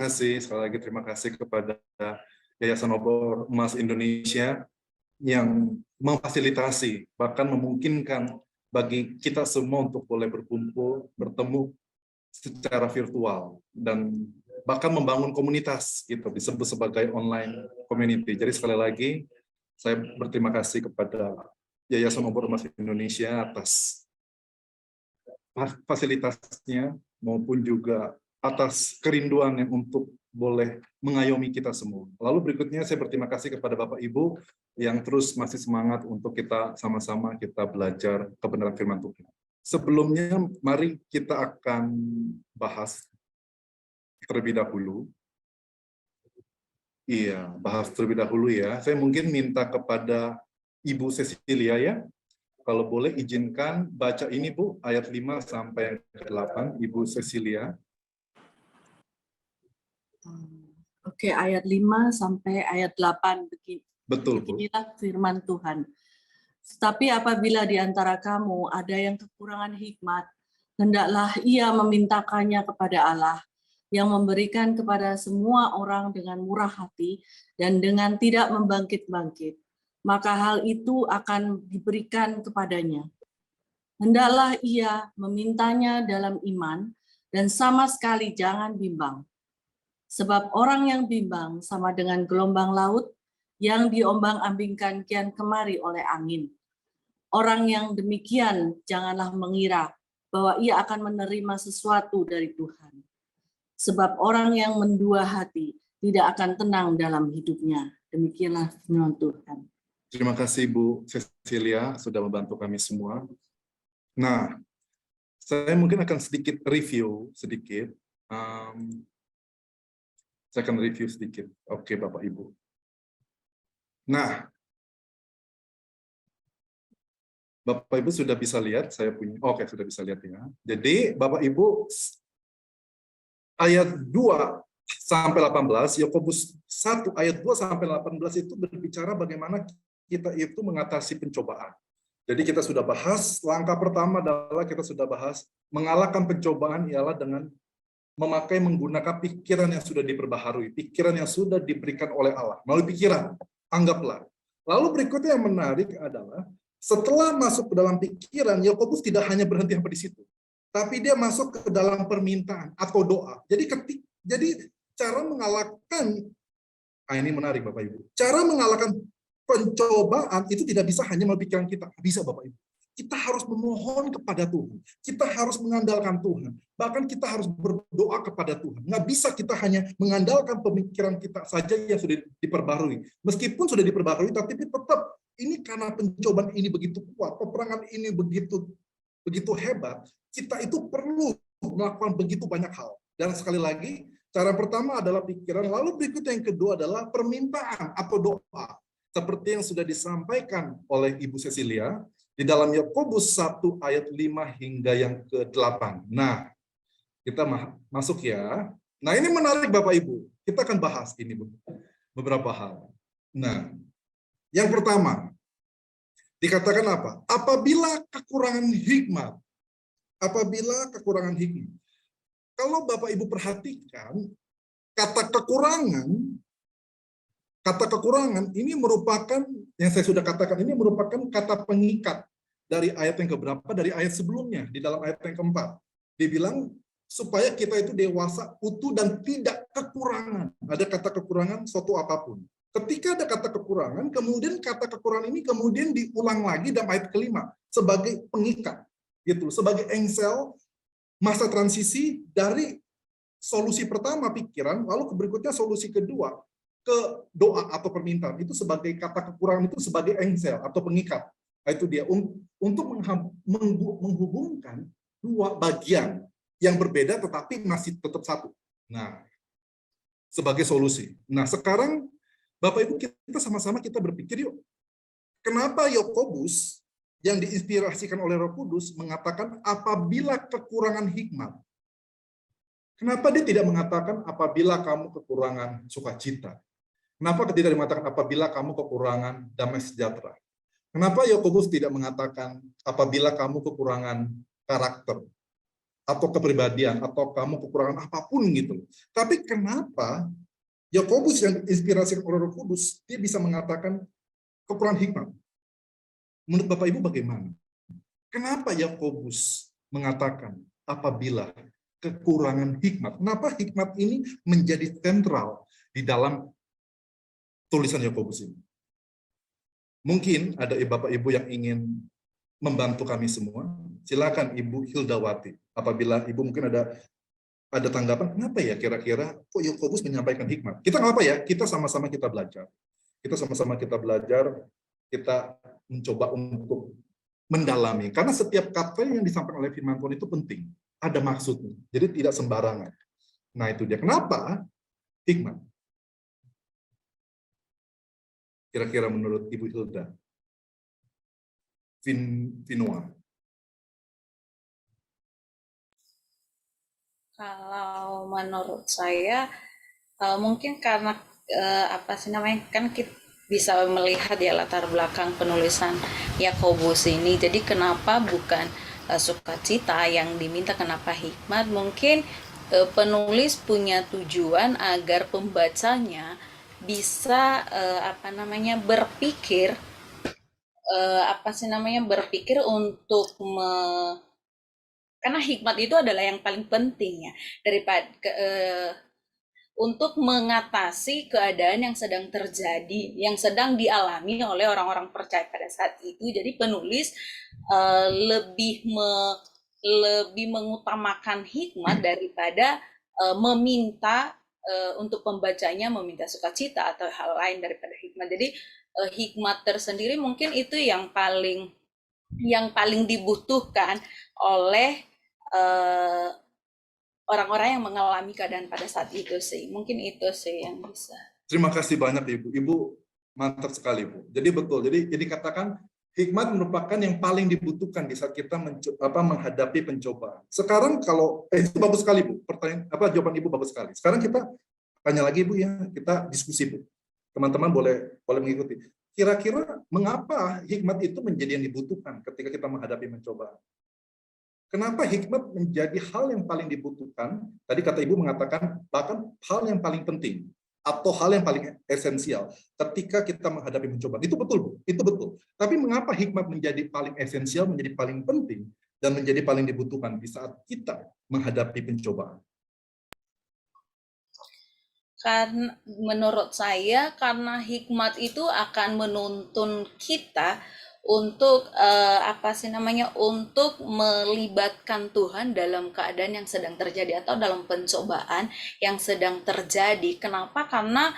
kasih, sekali lagi terima kasih kepada Yayasan Obor Emas Indonesia yang memfasilitasi, bahkan memungkinkan bagi kita semua untuk boleh berkumpul, bertemu secara virtual, dan bahkan membangun komunitas, gitu, disebut sebagai online community. Jadi sekali lagi, saya berterima kasih kepada Yayasan Obor Emas Indonesia atas fasilitasnya, maupun juga atas kerinduan yang untuk boleh mengayomi kita semua. Lalu berikutnya saya berterima kasih kepada Bapak Ibu yang terus masih semangat untuk kita sama-sama kita belajar kebenaran firman Tuhan. Sebelumnya, mari kita akan bahas terlebih dahulu. Iya, bahas terlebih dahulu ya. Saya mungkin minta kepada Ibu Cecilia ya, kalau boleh izinkan baca ini Bu, ayat 5 sampai 8, Ibu Cecilia. Oke, ayat 5 sampai ayat 8. Betul, Bu. Beginilah firman Tuhan. Tetapi apabila di antara kamu ada yang kekurangan hikmat, hendaklah ia memintakannya kepada Allah, yang memberikan kepada semua orang dengan murah hati dan dengan tidak membangkit-bangkit. Maka hal itu akan diberikan kepadanya. Hendaklah ia memintanya dalam iman dan sama sekali jangan bimbang. Sebab orang yang bimbang sama dengan gelombang laut yang diombang-ambingkan kian kemari oleh angin. Orang yang demikian janganlah mengira bahwa ia akan menerima sesuatu dari Tuhan. Sebab orang yang mendua hati tidak akan tenang dalam hidupnya. Demikianlah firman Tuhan. Terima kasih Bu Cecilia sudah membantu kami semua. Nah, saya mungkin akan sedikit review sedikit. Saya akan review sedikit. Oke, Bapak Ibu. Nah, Bapak Ibu sudah bisa lihat saya punya. Oke, sudah bisa lihat ya. Jadi, Bapak Ibu, ayat 2 sampai 18, Yakobus 1 ayat 2 sampai 18 itu berbicara bagaimana kita itu mengatasi pencobaan. Jadi kita sudah bahas, langkah pertama adalah kita sudah bahas mengalahkan pencobaan ialah dengan menggunakan pikiran yang sudah diperbaharui, pikiran yang sudah diberikan oleh Allah. Melalui pikiran, anggaplah. Lalu berikutnya yang menarik adalah setelah masuk ke dalam pikiran, Yakobus tidak hanya berhenti sampai di situ, tapi dia masuk ke dalam permintaan atau doa. Jadi cara mengalahkan, ini menarik Bapak Ibu. Cara mengalahkan pencobaan itu tidak bisa hanya melalui pikiran kita, bisa Bapak Ibu. Kita harus memohon kepada Tuhan. Kita harus mengandalkan Tuhan. Bahkan kita harus berdoa kepada Tuhan. Nggak bisa kita hanya mengandalkan pemikiran kita saja yang sudah diperbarui. Meskipun sudah diperbarui, tapi tetap ini karena pencobaan ini begitu kuat, peperangan ini begitu hebat, kita itu perlu melakukan begitu banyak hal. Dan sekali lagi, cara pertama adalah pikiran, lalu berikutnya yang kedua adalah permintaan atau doa. Seperti yang sudah disampaikan oleh Ibu Cecilia, di dalam Yakobus 1 ayat 5 hingga yang ke-8. Nah, kita masuk ya. Nah, ini menarik Bapak Ibu. Kita akan bahas ini beberapa hal. Nah, yang pertama, dikatakan apa? Apabila kekurangan hikmat. Apabila kekurangan hikmat. Kalau Bapak Ibu perhatikan, kata kekurangan ini merupakan, yang saya sudah katakan, ini merupakan kata pengikat dari ayat yang keberapa, dari ayat sebelumnya, di dalam ayat yang keempat. Dibilang, supaya kita itu dewasa, utuh, dan tidak kekurangan. Ada kata kekurangan suatu apapun. Ketika ada kata kekurangan, kemudian kata kekurangan ini kemudian diulang lagi dalam ayat kelima, sebagai pengikat. Gitu, sebagai engsel, masa transisi dari solusi pertama, pikiran, lalu berikutnya solusi kedua, ke doa atau permintaan. Itu sebagai kata kekurangan, itu sebagai engsel atau pengikat. Itu dia untuk menghubungkan dua bagian yang berbeda tetapi masih tetap satu. Nah, sebagai solusi. Nah, sekarang Bapak Ibu kita sama-sama kita berpikir yuk. Kenapa Yakobus yang diinspirasikan oleh Roh Kudus mengatakan apabila kekurangan hikmat? Kenapa dia tidak mengatakan apabila kamu kekurangan sukacita? Kenapa tidak mengatakan apabila kamu kekurangan damai sejahtera? Kenapa Yakobus tidak mengatakan apabila kamu kekurangan karakter? atau kepribadian, atau kamu kekurangan apapun gitu. Tapi kenapa Yakobus yang inspirasi oleh Roh Kudus, dia bisa mengatakan kekurangan hikmat? Menurut Bapak Ibu bagaimana? Kenapa Yakobus mengatakan apabila kekurangan hikmat? Kenapa hikmat ini menjadi sentral di dalam tulisan Yakobus ini? Mungkin ada Bapak Ibu yang ingin membantu kami semua. Silakan Ibu Hildawati. Apabila Ibu mungkin ada tanggapan, kenapa ya kira-kira kok Yakobus menyampaikan hikmat? Kita nggak apa ya, kita sama-sama kita belajar. Kita sama-sama kita belajar, kita mencoba untuk mendalami. Karena setiap kata yang disampaikan oleh firman Tuhan itu penting. Ada maksudnya. Jadi tidak sembarangan. Nah itu dia. Kenapa hikmat? Kira-kira menurut Ibu Hilda? Vinoa. Kalau menurut saya mungkin karena apa sih namanya, kan kita bisa melihat ya latar belakang penulisan Yakobus ini. Jadi kenapa bukan sukacita yang diminta, kenapa hikmat? Mungkin penulis punya tujuan agar pembacanya bisa apa namanya berpikir berpikir untuk karena hikmat itu adalah yang paling penting ya, daripada untuk mengatasi keadaan yang sedang terjadi, yang sedang dialami oleh orang-orang percaya pada saat itu. Jadi penulis lebih mengutamakan hikmat daripada meminta untuk pembacanya meminta sukacita atau hal lain daripada hikmat. Jadi hikmat tersendiri mungkin itu yang paling dibutuhkan oleh orang-orang yang mengalami keadaan pada saat itu sih. Mungkin itu sih yang bisa. Terima kasih banyak Ibu. Ibu mantap sekali Bu. Jadi betul. Jadi katakan hikmat merupakan yang paling dibutuhkan di saat kita menghadapi pencobaan. Sekarang kalau itu bagus sekali Bu. Pertanyaan jawaban Ibu bagus sekali. Sekarang kita tanya lagi Bu ya, kita diskusi Bu. Teman-teman boleh mengikuti. Kira-kira mengapa hikmat itu menjadi yang dibutuhkan ketika kita menghadapi pencobaan? Kenapa hikmat menjadi hal yang paling dibutuhkan? Tadi kata Ibu mengatakan bahkan hal yang paling penting atau hal yang paling esensial ketika kita menghadapi pencobaan. Itu betul Bu, itu betul. Tapi mengapa hikmat menjadi paling esensial, menjadi paling penting dan menjadi paling dibutuhkan di saat kita menghadapi pencobaan? Karena menurut saya karena hikmat itu akan menuntun kita untuk untuk melibatkan Tuhan dalam keadaan yang sedang terjadi atau dalam pencobaan yang sedang terjadi. Kenapa? Karena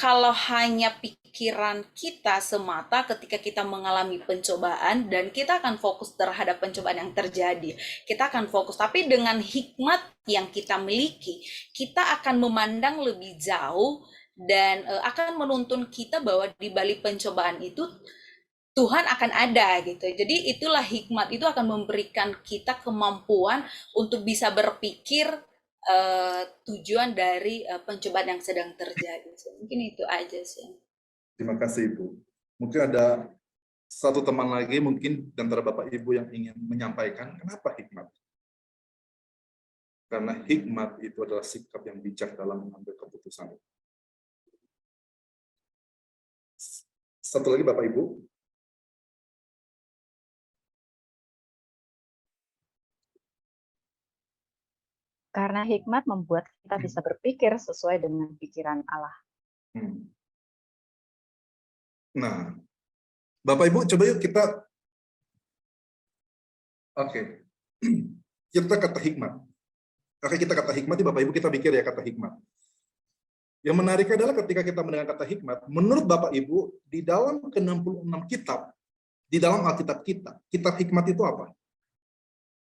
kalau hanya pikiran kita semata ketika kita mengalami pencobaan dan kita akan fokus terhadap pencobaan yang terjadi, kita akan fokus. Tapi dengan hikmat yang kita miliki, kita akan memandang lebih jauh dan akan menuntun kita bahwa di balik pencobaan itu Tuhan akan ada gitu. Jadi itulah hikmat, itu akan memberikan kita kemampuan untuk bisa berpikir tujuan dari pencobaan yang sedang terjadi. Mungkin itu aja sih. Terima kasih Ibu. Mungkin ada satu teman lagi mungkin di antara Bapak Ibu yang ingin menyampaikan kenapa hikmat? Karena hikmat itu adalah sikap yang bijak dalam mengambil keputusan. Satu lagi Bapak Ibu. Karena hikmat membuat kita bisa berpikir sesuai dengan pikiran Allah. Nah, Bapak Ibu coba yuk kita kita kata hikmat. Kita kata hikmat, Bapak Ibu kita pikir ya kata hikmat. Yang menarik adalah ketika kita mendengar kata hikmat, menurut Bapak Ibu di dalam ke-66 kitab, di dalam Alkitab kita, kitab hikmat itu apa?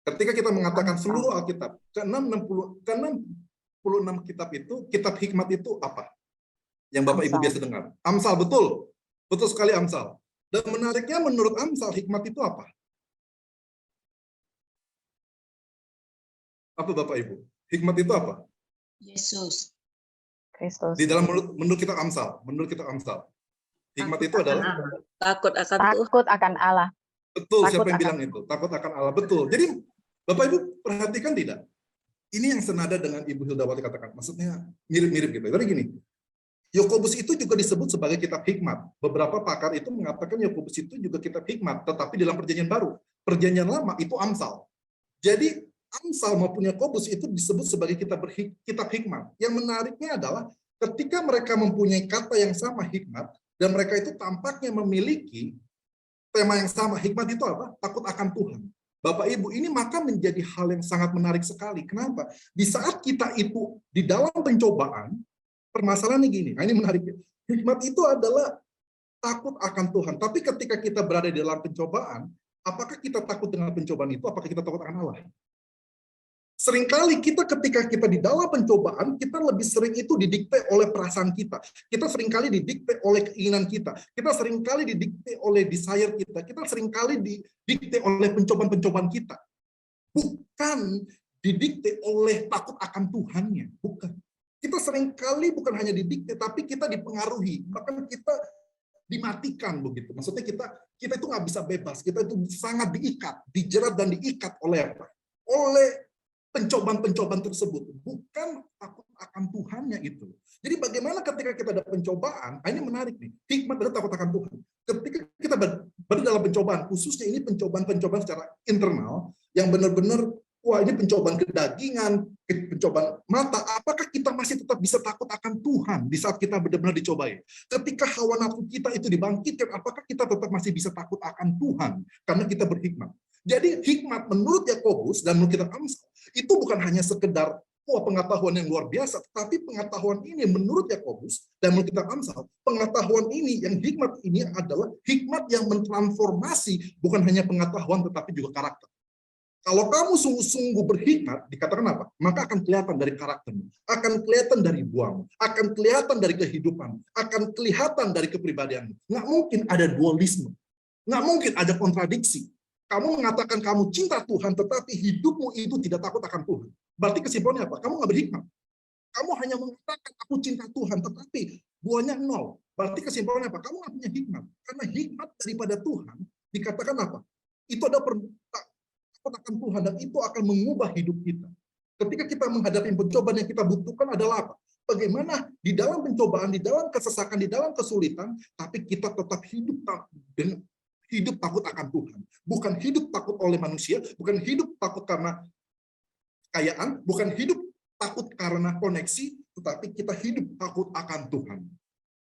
Ketika kita mengatakan seluruh Alkitab, ke-66 kitab itu, kitab hikmat itu apa? Yang Bapak Ibu biasa dengar. Amsal, betul. Betul sekali Amsal. Dan menariknya menurut Amsal, hikmat itu apa? Apa Bapak Ibu? Hikmat itu apa? Yesus Kristus. Di dalam menurut kitab Amsal, hikmat itu adalah takut akan Tuhan. Takut akan Allah. betul. Takut Siapa yang akan bilang itu? Takut akan Allah. Betul. Jadi Bapak Ibu perhatikan tidak? Ini yang senada dengan Ibu Hildawati katakan. Maksudnya mirip-mirip gitu. Jadi gini, Yakobus itu juga disebut sebagai kitab hikmat. Beberapa pakar itu mengatakan Yakobus itu juga kitab hikmat, tetapi dalam perjanjian baru. Perjanjian lama itu Amsal. Jadi Amsal maupun Yakobus itu disebut sebagai kitab hikmat. Yang menariknya adalah ketika mereka mempunyai kata yang sama hikmat, dan mereka itu tampaknya memiliki tema yang sama. Hikmat itu apa? Takut akan Tuhan. Bapak Ibu, ini maka menjadi hal yang sangat menarik sekali. Kenapa? Di saat kita itu di dalam pencobaan, permasalahannya gini, nah ini menarik. Hikmat itu adalah takut akan Tuhan. Tapi ketika kita berada di dalam pencobaan, apakah kita takut dengan pencobaan itu? Apakah kita takut akan Allah? Seringkali kita ketika kita di dalam pencobaan, kita lebih sering itu didikte oleh perasaan kita. Kita seringkali didikte oleh keinginan kita. Kita seringkali didikte oleh desire kita. Kita seringkali didikte oleh pencobaan-pencobaan kita. Bukan didikte oleh takut akan Tuhannya. Bukan. Kita seringkali bukan hanya didikte, tapi kita dipengaruhi. Bahkan kita dimatikan begitu. Maksudnya kita itu nggak bisa bebas. Kita itu sangat diikat, dijerat dan diikat oleh apa? Oleh pencobaan-pencobaan tersebut, bukan takut akan Tuhannya itu. Jadi bagaimana ketika kita ada pencobaan, ini menarik nih, hikmat adalah takut akan Tuhan. Ketika kita berada dalam pencobaan, khususnya ini pencobaan-pencobaan secara internal, yang benar-benar, wah ini pencobaan kedagingan, pencobaan mata, apakah kita masih tetap bisa takut akan Tuhan di saat kita benar-benar dicobai? Ketika hawa nafsu kita itu dibangkitkan, apakah kita tetap masih bisa takut akan Tuhan? Karena kita berhikmat. Jadi hikmat menurut Yakobus dan menurut kitab Amsal itu bukan hanya sekedar pengetahuan yang luar biasa, tapi pengetahuan ini menurut Yakobus dan menurut kitab Amsal, pengetahuan ini yang hikmat ini adalah hikmat yang mentransformasi bukan hanya pengetahuan tetapi juga karakter. Kalau kamu sungguh-sungguh berhikmat, dikatakan apa? Maka akan kelihatan dari karaktermu, akan kelihatan dari buahmu, akan kelihatan dari kehidupan, akan kelihatan dari kepribadianmu. Nggak mungkin ada dualisme, nggak mungkin ada kontradiksi. Kamu mengatakan kamu cinta Tuhan, tetapi hidupmu itu tidak takut akan Tuhan. Berarti kesimpulannya apa? Kamu nggak berhikmat. Kamu hanya mengatakan aku cinta Tuhan, tetapi buahnya nol. Berarti kesimpulannya apa? Kamu nggak punya hikmat. Karena hikmat daripada Tuhan, dikatakan apa? Itu ada takut akan Tuhan, dan itu akan mengubah hidup kita. Ketika kita menghadapi pencobaan yang kita butuhkan adalah apa? Bagaimana di dalam pencobaan, di dalam kesesakan, di dalam kesulitan, tapi kita tetap hidup dengan hidup takut akan Tuhan. Bukan hidup takut oleh manusia, bukan hidup takut karena kekayaan, bukan hidup takut karena koneksi, tetapi kita hidup takut akan Tuhan.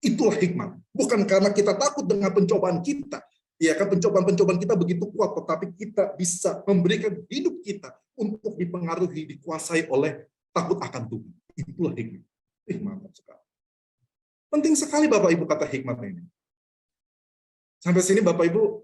Itulah hikmat. Bukan karena kita takut dengan pencobaan kita. Ya kan, pencobaan-pencobaan kita begitu kuat, tetapi kita bisa memberikan hidup kita untuk dipengaruhi, dikuasai oleh takut akan Tuhan. Itulah hikmat. Mantap sekali. Penting sekali Bapak Ibu kata hikmat ini. Sampai sini Bapak Ibu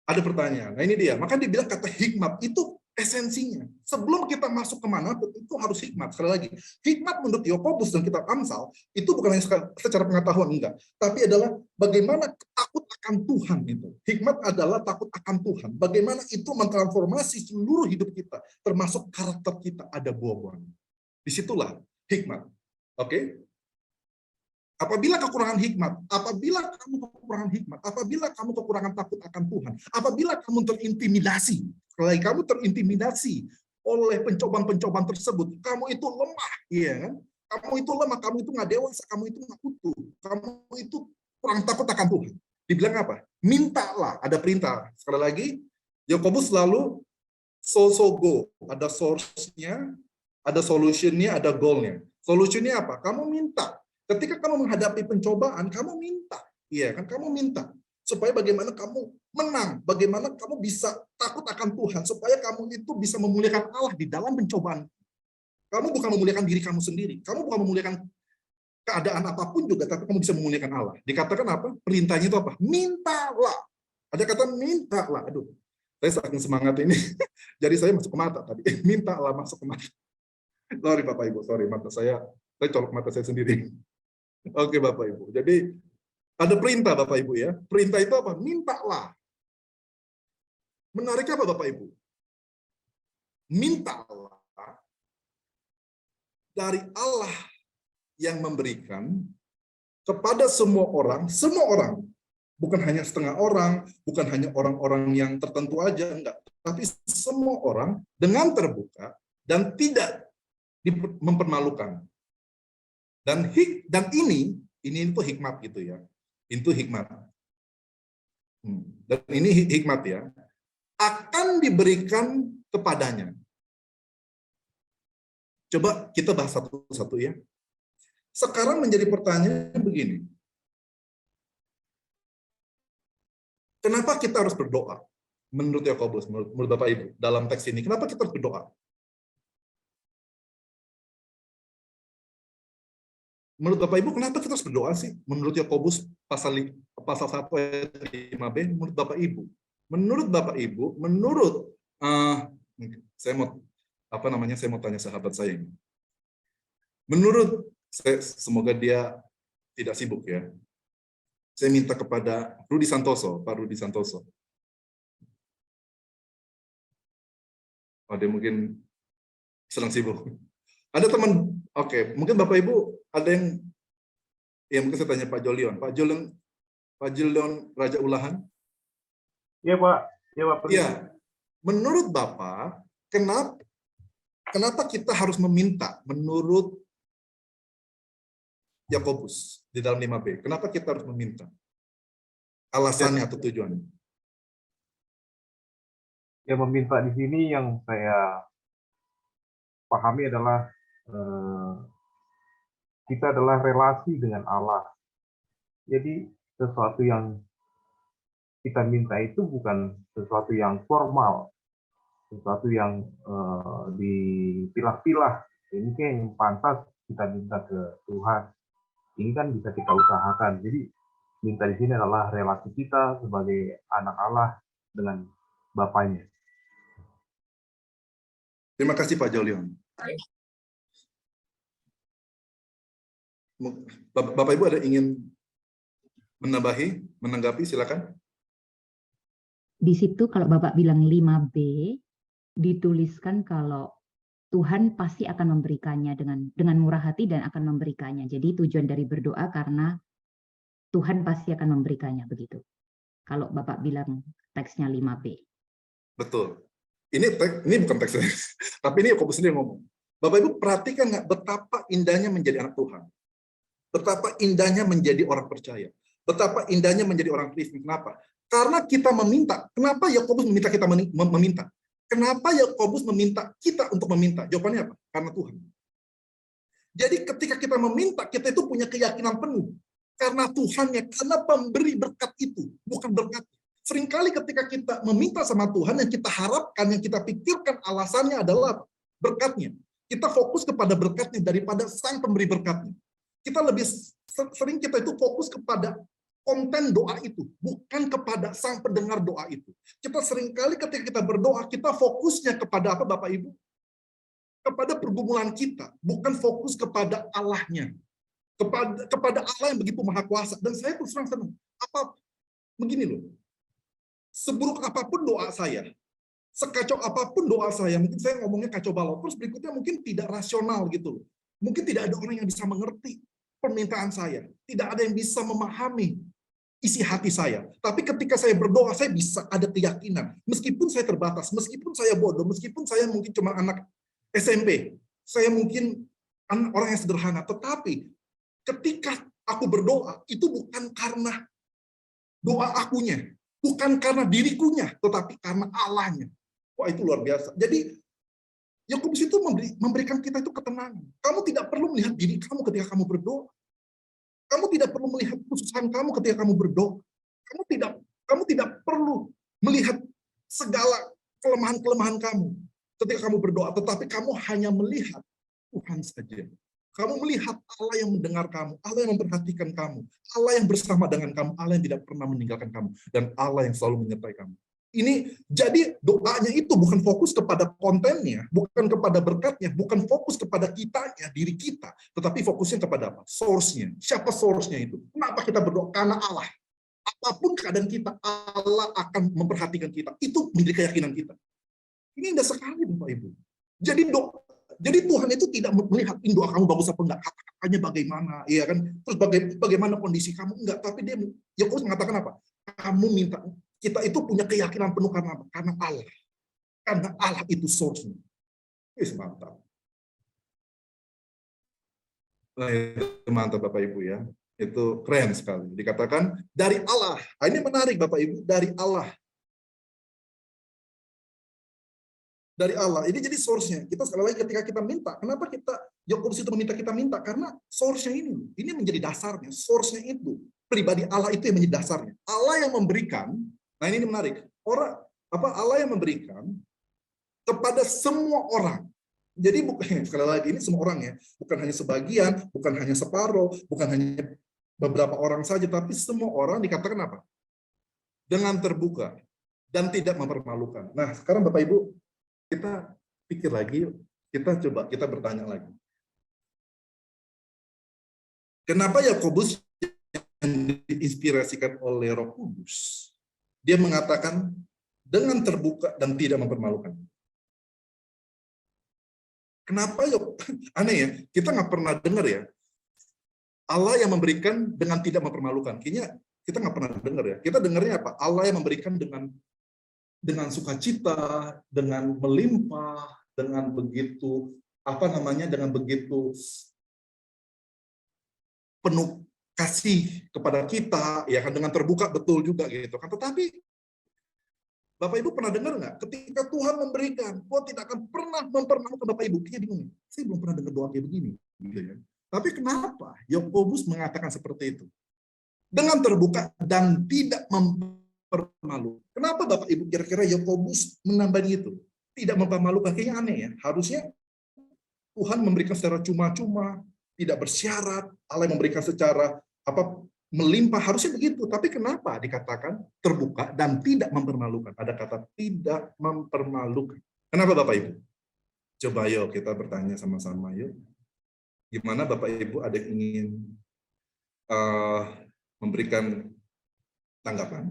ada pertanyaan. Nah ini dia. Maka dibilang kata hikmat itu esensinya. Sebelum kita masuk kemana pun itu harus hikmat. Sekali lagi, hikmat menurut Yakobus dan kitab Amsal itu bukan hanya secara pengetahuan, enggak. Tapi adalah bagaimana takut akan Tuhan itu. Hikmat adalah takut akan Tuhan. Bagaimana itu mentransformasi seluruh hidup kita, termasuk karakter kita ada buah-buahnya. Disitulah hikmat. Oke? Apabila kekurangan hikmat, apabila kamu kekurangan takut akan Tuhan, apabila kamu terintimidasi, kamu terintimidasi oleh pencobaan-pencobaan tersebut, kamu itu lemah, iya kan? Kamu itu lemah, kamu itu nggak dewasa, kamu itu nggak utuh, kamu itu kurang takut akan Tuhan. Dibilang apa? Mintalah, ada perintah. Sekali lagi, Yakobus selalu go, ada source-nya, ada solution-nya, ada goal-nya. Solution-nya apa? Kamu minta. Ketika kamu menghadapi pencobaan, kamu minta, iya kan? Kamu minta supaya bagaimana kamu menang, bagaimana kamu bisa takut akan Tuhan, supaya kamu itu bisa memuliakan Allah di dalam pencobaan. Kamu bukan memuliakan diri kamu sendiri, kamu bukan memuliakan keadaan apapun juga, tapi kamu bisa memuliakan Allah. Dikatakan apa? Perintahnya itu apa? Mintalah. Ada kata mintalah. Aduh, saya saking semangat ini, jadi saya masuk ke mata tadi. Mintalah masuk ke mata. Sorry Bapak Ibu, sorry mata saya colok mata saya sendiri. Oke Bapak Ibu, jadi ada perintah Bapak Ibu ya. Perintah itu apa? Mintalah. Menariknya apa Bapak Ibu? Mintalah dari Allah yang memberikan kepada semua orang Bukan hanya setengah orang, bukan hanya orang-orang yang tertentu aja, enggak. Tapi semua orang dengan terbuka dan tidak mempermalukan. Dan ini itu hikmat gitu ya. Itu hikmat. Dan ini hikmat ya. Akan diberikan kepadanya. Coba kita bahas satu-satu ya. Sekarang menjadi pertanyaan begini. Kenapa kita harus berdoa? Menurut Yakobus, menurut Bapak Ibu, dalam teks ini, kenapa kita harus berdoa? Menurut Bapak Ibu, kenapa kita harus berdoa sih? Menurut Yakobus pasal 1 ayat 5b, menurut Bapak Ibu. Menurut Bapak Ibu, saya mau tanya sahabat saya ini. Semoga dia tidak sibuk ya. Saya minta kepada Rudi Santoso, Pak Rudi Santoso. Oh, dia mungkin sedang sibuk. Ada teman, oke, mungkin Bapak Ibu ada yang, ya mungkin saya tanya Pak Jolion. Pak Jolion Raja Ulahan. Iya Pak, iya Pak. Iya, menurut Bapak, kenapa kita harus meminta menurut Yakobus di dalam 5b? Kenapa kita harus meminta? Alasannya atau tujuannya? Ya, meminta di sini yang saya pahami adalah kita adalah relasi dengan Allah. Jadi sesuatu yang kita minta itu bukan sesuatu yang formal, sesuatu yang dipilah-pilah. Ini kayak yang pantas kita minta ke Tuhan. Ini kan bisa kita usahakan. Jadi minta di sini adalah relasi kita sebagai anak Allah dengan Bapaknya. Terima kasih Pak Jolion. Bapak Ibu ada ingin menanggapi, silakan. Di situ kalau Bapak bilang 5b, dituliskan kalau Tuhan pasti akan memberikannya dengan murah hati dan akan memberikannya. Jadi tujuan dari berdoa karena Tuhan pasti akan memberikannya, begitu. Kalau Bapak bilang teksnya 5b. Betul. Ini bukan teks, tapi ini Yakobus sendiri ngomong. Bapak Ibu perhatikan nggak betapa indahnya menjadi anak Tuhan. Betapa indahnya menjadi orang percaya. Betapa indahnya menjadi orang Kristen. Kenapa? Karena kita meminta. Kenapa Yakobus meminta kita meminta? Kenapa Yakobus meminta kita untuk meminta? Jawabannya apa? Karena Tuhan. Jadi ketika kita meminta, kita itu punya keyakinan penuh. Karena Tuhannya, karena pemberi berkat itu, bukan berkat. Seringkali ketika kita meminta sama Tuhan, yang kita harapkan, yang kita pikirkan alasannya adalah berkatnya. Kita fokus kepada berkatnya daripada sang pemberi berkatnya. Kita lebih sering kita itu fokus kepada konten doa itu, bukan kepada sang pendengar doa itu. Kita seringkali ketika kita berdoa, kita fokusnya kepada apa Bapak Ibu? Kepada pergumulan kita, bukan fokus kepada Allahnya. Kepada Allah yang begitu maha kuasa. Dan saya terus terang senang. Begini loh, seburuk apapun doa saya, sekacau apapun doa saya, mungkin saya ngomongnya kacau balau, terus berikutnya mungkin tidak rasional gitu loh. Mungkin tidak ada orang yang bisa mengerti permintaan saya. Tidak ada yang bisa memahami isi hati saya. Tapi ketika saya berdoa, saya bisa ada keyakinan. Meskipun saya terbatas, meskipun saya bodoh, meskipun saya mungkin cuma anak SMP, saya mungkin orang yang sederhana. Tetapi ketika aku berdoa, itu bukan karena doa akunya, bukan karena dirikunya, tetapi karena Allahnya. Wah, itu luar biasa. Jadi Yakobus itu memberikan kita itu ketenangan. Kamu tidak perlu melihat diri kamu ketika kamu berdoa. Kamu tidak perlu melihat kesusahan kamu ketika kamu berdoa. Kamu tidak perlu melihat segala kelemahan-kelemahan kamu ketika kamu berdoa, tetapi kamu hanya melihat Tuhan saja. Kamu melihat Allah yang mendengar kamu, Allah yang memperhatikan kamu, Allah yang bersama dengan kamu, Allah yang tidak pernah meninggalkan kamu, dan Allah yang selalu menyertai kamu. Ini jadi doanya itu bukan fokus kepada kontennya, bukan kepada berkatnya, bukan fokus kepada kitanya, diri kita, tetapi fokusnya kepada apa? Source-nya. Siapa source-nya itu? Kenapa kita berdoa? Karena Allah. Apapun keadaan kita, Allah akan memperhatikan kita. Itu menjadi keyakinan kita. Ini indah sekali, Bapak Ibu. Jadi Jadi Tuhan itu tidak melihat doa kamu bagus apa enggak, kata-katanya bagaimana, iya kan? Terus bagaimana kondisi kamu enggak, tapi Yakobus mengatakan apa? Kamu minta, kita itu punya keyakinan penuh karena apa? Karena Allah. Karena Allah itu source-nya. Mantap. Nah, itu mantap Bapak Ibu ya. Itu keren sekali. Dikatakan dari Allah. Nah, ini menarik Bapak Ibu, dari Allah. Dari Allah. Ini jadi source-nya. Kita sekali lagi ketika kita minta, kenapa Yakobus itu meminta kita minta? Karena source-nya ini menjadi dasarnya. Source-nya itu. Pribadi Allah itu yang menjadi dasarnya. Allah yang memberikan, nah ini menarik. Allah yang memberikan kepada semua orang. Jadi sekali lagi ini semua orang ya, bukan hanya sebagian, bukan hanya separuh, bukan hanya beberapa orang saja, tapi semua orang dikatakan apa? Dengan terbuka dan tidak mempermalukan. Nah, sekarang Bapak Ibu, kita pikir lagi, kita bertanya lagi. Kenapa Yakobus yang diinspirasikan oleh Roh Kudus, dia mengatakan dengan terbuka dan tidak mempermalukan? Kenapa ya? Aneh ya, kita nggak pernah dengar ya. Allah yang memberikan dengan tidak mempermalukan. Kayaknya kita nggak pernah dengar ya. Kita dengarnya apa? Allah yang memberikan dengan sukacita, dengan melimpah, dengan begitu dengan begitu penuh kasih kepada kita, ya kan, dengan terbuka, betul juga gitu kan. Tetapi Bapak Ibu pernah dengar nggak? Ketika Tuhan memberikan, Tuhan tidak akan pernah mempermalukan Bapak Ibu. Kayaknya bingung. Saya belum pernah dengar doa kayak begini. Gitu ya. Tapi kenapa Yakobus mengatakan seperti itu? Dengan terbuka dan tidak mempermalukan. Kenapa Bapak Ibu kira-kira Yakobus menambah itu? Tidak mempermalukan. Kayaknya aneh ya. Harusnya Tuhan memberikan secara cuma-cuma, tidak bersyarat. Allah yang memberikan secara melimpah, harusnya begitu. Tapi kenapa dikatakan terbuka dan tidak mempermalukan? Ada kata tidak mempermalukan. Kenapa Bapak Ibu? Coba yuk kita bertanya sama-sama yuk. Gimana Bapak Ibu ada yang ingin memberikan tanggapan?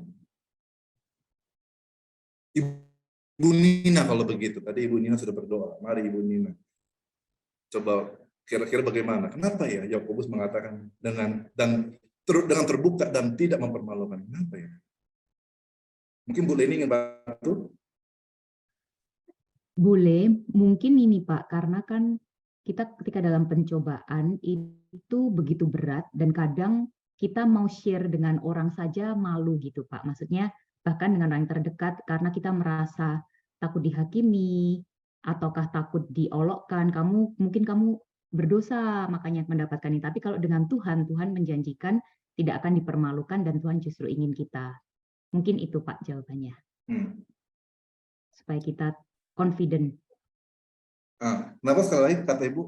Ibu Nina kalau begitu. Tadi Ibu Nina sudah berdoa. Mari Ibu Nina. Coba kira-kira bagaimana? Kenapa ya Yakobus mengatakan dengan terbuka dan tidak mempermalukan? Kenapa ya? Mungkin Bu Leni ingin bantu? Boleh, mungkin ini Pak, karena kan kita ketika dalam pencobaan itu begitu berat dan kadang kita mau share dengan orang saja malu gitu Pak. Maksudnya bahkan dengan orang terdekat karena kita merasa takut dihakimi ataukah takut diolokkan. Mungkin kamu berdosa makanya mendapatkan ini. Tapi kalau dengan Tuhan menjanjikan tidak akan dipermalukan dan Tuhan justru ingin kita. Mungkin itu Pak jawabannya. Supaya kita confident. Kenapa sekali lagi kata Ibu?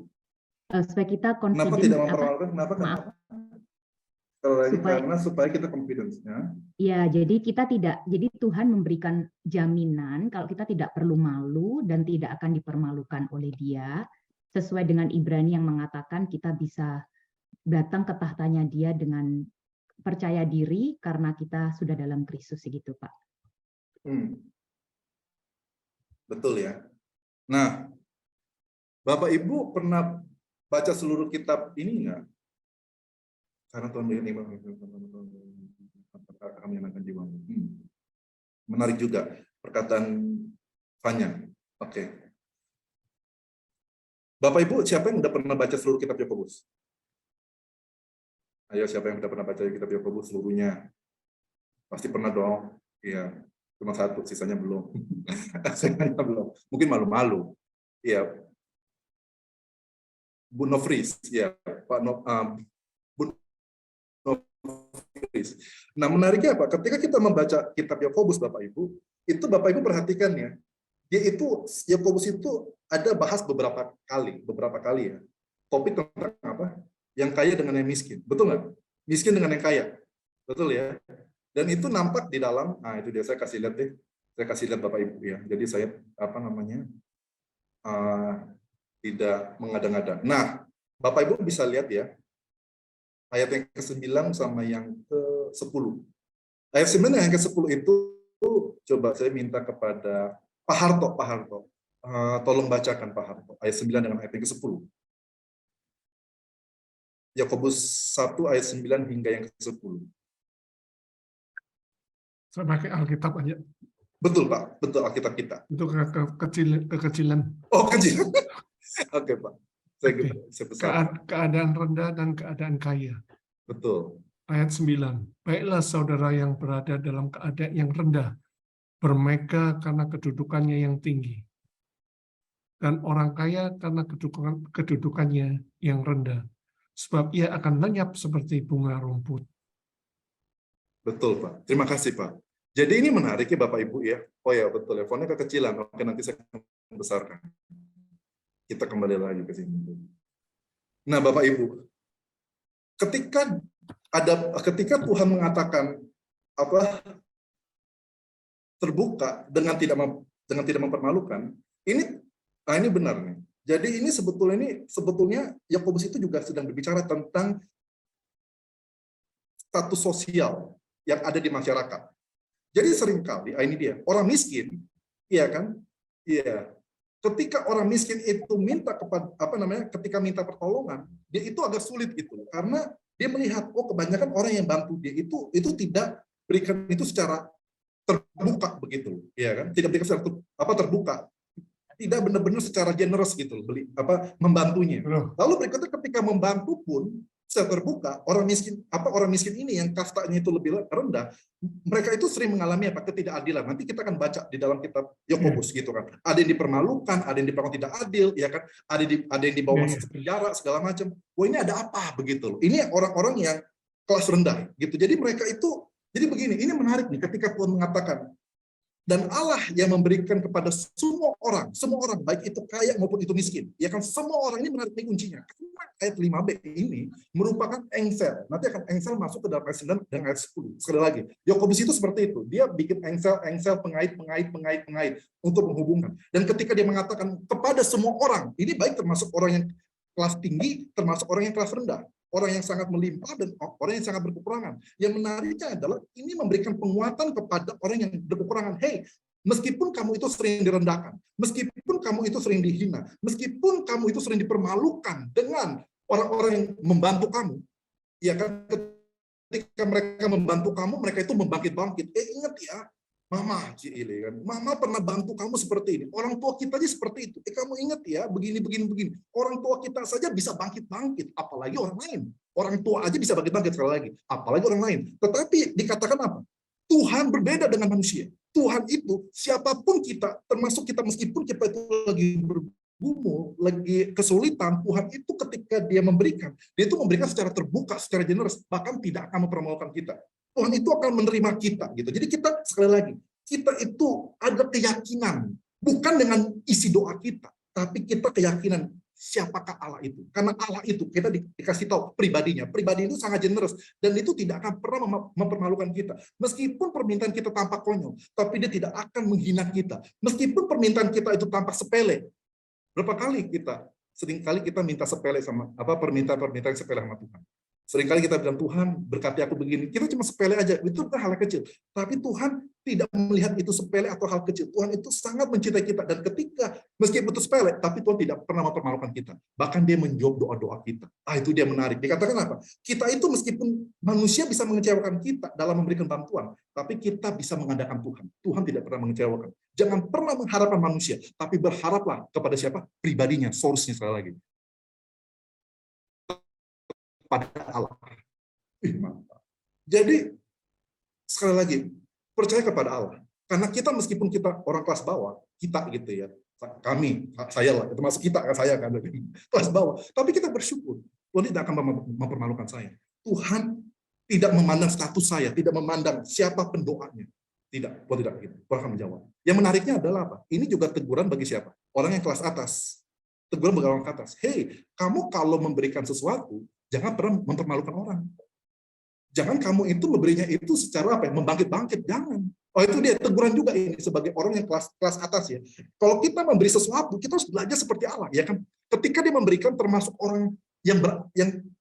Supaya kita confident. Kenapa tidak mempermalukan? Kenapa? Sekali lagi supaya kita confidence. Ya, jadi jadi Tuhan memberikan jaminan kalau kita tidak perlu malu dan tidak akan dipermalukan oleh Dia, sesuai dengan Ibrani yang mengatakan kita bisa datang ke tahtanya Dia dengan percaya diri karena kita sudah dalam Kristus gitu Pak. Betul ya. Nah, Bapak Ibu pernah baca seluruh kitab ini enggak? Karena Tuhan akan menyenangkan jiwamu. Menarik juga perkataan Fanya. Oke. Bapak Ibu, siapa yang udah pernah baca seluruh kitab Yakobus? Ayo, siapa yang udah pernah baca kitab Yakobus seluruhnya? Pasti pernah dong. Iya, cuma satu, sisanya belum. Sisanya belum. Mungkin malu-malu. Iya. Bu Nofris, ya, Pak Bu Nofris. Nah, menariknya apa? Ketika kita membaca kitab Yakobus, Bapak Ibu, itu Bapak Ibu perhatikan ya. Yakobus itu ada bahas beberapa kali ya. Topik tentang apa? Yang kaya dengan yang miskin. Betul nggak? Miskin dengan yang kaya. Betul ya? Dan itu nampak di dalam, nah itu dia, saya kasih lihat deh. Saya kasih lihat Bapak Ibu ya. Jadi saya, tidak mengada-ngada. Nah, Bapak Ibu bisa lihat ya, ayat yang ke-9 sama yang ke-10. Ayat 9 yang ke-10 itu, coba saya minta kepada Pak Harto. Tolong bacakan Pak Harto, ayat 9 dengan ayat yang ke-10. Yakobus 1 ayat 9 hingga yang ke-10. Saya pakai Alkitab aja. Betul Pak, betul Alkitab kita. Itu kekecilan. Oh kecil. Oke Pak. Oke. Saya besar. Keadaan rendah dan keadaan kaya. Betul. Ayat 9. Baiklah saudara yang berada dalam keadaan yang rendah, bermegah karena kedudukannya yang tinggi. Dan orang kaya karena kedudukannya yang rendah. Sebab ia akan lenyap seperti bunga rumput. Betul Pak. Terima kasih Pak. Jadi ini menarik ya Bapak Ibu ya. Oh ya betul ya. Fontnya kekecilan. Oke nanti saya akan besarkan. Kita kembali lagi ke sini. Nah Bapak Ibu, ketika Tuhan mengatakan terbuka dengan tidak mempermalukan, ini benar nih. Jadi ini sebetulnya Yakobus itu juga sedang berbicara tentang status sosial yang ada di masyarakat. Jadi seringkali ini dia orang miskin, iya kan? Iya. Ketika orang miskin itu minta ketika minta pertolongan, dia itu agak sulit gitu, karena dia melihat kebanyakan orang yang bantu dia itu tidak berikan itu secara terbuka begitu, ya kan? Tidak berikan secara terbuka, tidak benar-benar secara generous gitu, membantunya. Lalu berikutnya ketika membantu pun secara terbuka, orang miskin ini yang kastanya itu lebih rendah, mereka itu sering mengalami ketidakadilan. Nanti kita akan baca di dalam kitab Yakobus gitu kan. Ada yang dipermalukan, ada yang diperlakukan tidak adil, ya kan? Ada yang dibawa masuk penjara segala macam. Wah, ini ada apa begitu loh. Ini orang-orang yang kelas rendah gitu. Jadi mereka itu begini, ini menarik nih ketika Tuhan mengatakan dan Allah yang memberikan kepada semua orang baik itu kaya maupun itu miskin. Ya kan, semua orang ini menarik kuncinya. Karena ayat 5b ini merupakan engsel. Nanti akan engsel masuk ke dalam ayat 9 dan ayat 10. Sekali lagi, Yakobus itu seperti itu. Dia bikin engsel, pengait untuk menghubungkan. Dan ketika dia mengatakan kepada semua orang, ini baik termasuk orang yang kelas tinggi, termasuk orang yang kelas rendah. Orang yang sangat melimpah dan orang yang sangat berkekurangan. Yang menariknya adalah ini memberikan penguatan kepada orang yang berkekurangan. Hey, meskipun kamu itu sering direndahkan, meskipun kamu itu sering dihina, meskipun kamu itu sering dipermalukan dengan orang-orang yang membantu kamu, ya kan, ketika mereka membantu kamu, mereka itu membangkit-bangkit. Ingat ya, Mama Cile kan, Mama pernah bantu kamu seperti ini. Orang tua kita aja seperti itu. Kamu ingat ya, begini. Orang tua kita saja bisa bangkit-bangkit, apalagi orang lain. Orang tua aja bisa bangkit-bangkit sekali lagi, apalagi orang lain. Tetapi dikatakan apa? Tuhan berbeda dengan manusia. Tuhan itu siapapun kita, termasuk kita meskipun kita itu lagi bergumul, lagi kesulitan, Tuhan itu ketika dia memberikan, dia itu memberikan secara terbuka, secara generous, bahkan tidak akan mempermalukan kita. Tuhan itu akan menerima kita gitu. Jadi kita sekali lagi, kita itu ada keyakinan bukan dengan isi doa kita, tapi kita keyakinan siapakah Allah itu. Karena Allah itu kita dikasih tahu pribadinya. Pribadi itu sangat generous dan itu tidak akan pernah mempermalukan kita. Meskipun permintaan kita tampak konyol, tapi dia tidak akan menghina kita. Meskipun permintaan kita itu tampak sepele. Berapa kali seringkali kita minta sepele sama permintaan sepele sama Tuhan. Seringkali kita bilang, Tuhan berkati aku begini. Kita cuma sepele aja, itu bukan hal kecil. Tapi Tuhan tidak melihat itu sepele atau hal kecil. Tuhan itu sangat mencintai kita. Dan ketika, meskipun itu sepele, tapi Tuhan tidak pernah mempermalukan kita. Bahkan dia menjawab doa-doa kita. Itu dia menarik. Dikatakan apa? Kita itu meskipun manusia bisa mengecewakan kita dalam memberikan bantuan, tapi kita bisa mengandalkan Tuhan. Tuhan tidak pernah mengecewakan. Jangan pernah mengharapkan manusia, tapi berharaplah kepada siapa? Pribadinya, source-nya sekali lagi. Pada Allah. Mantap. Jadi sekali lagi percaya kepada Allah. Karena kita meskipun kita orang kelas bawah, kita gitu ya, saya lah, termasuk kita kan, saya kan kelas bawah, tapi kita bersyukur Tuhan tidak akan mempermalukan saya. Tuhan tidak memandang status saya, tidak memandang siapa pendoanya. Tidak, Tuhan tidak begitu. Tuhan akan menjawab. Yang menariknya adalah apa? Ini juga teguran bagi siapa? Orang yang kelas atas. Teguran bagi orang ke atas. Hey, kamu kalau memberikan sesuatu, jangan pernah mempermalukan orang. Jangan kamu itu memberinya itu secara membangkit-bangkit, jangan. Itu dia teguran juga ini sebagai orang yang kelas atas ya. Kalau kita memberi sesuatu, kita harus belajar seperti Allah, ya kan? Ketika dia memberikan, termasuk orang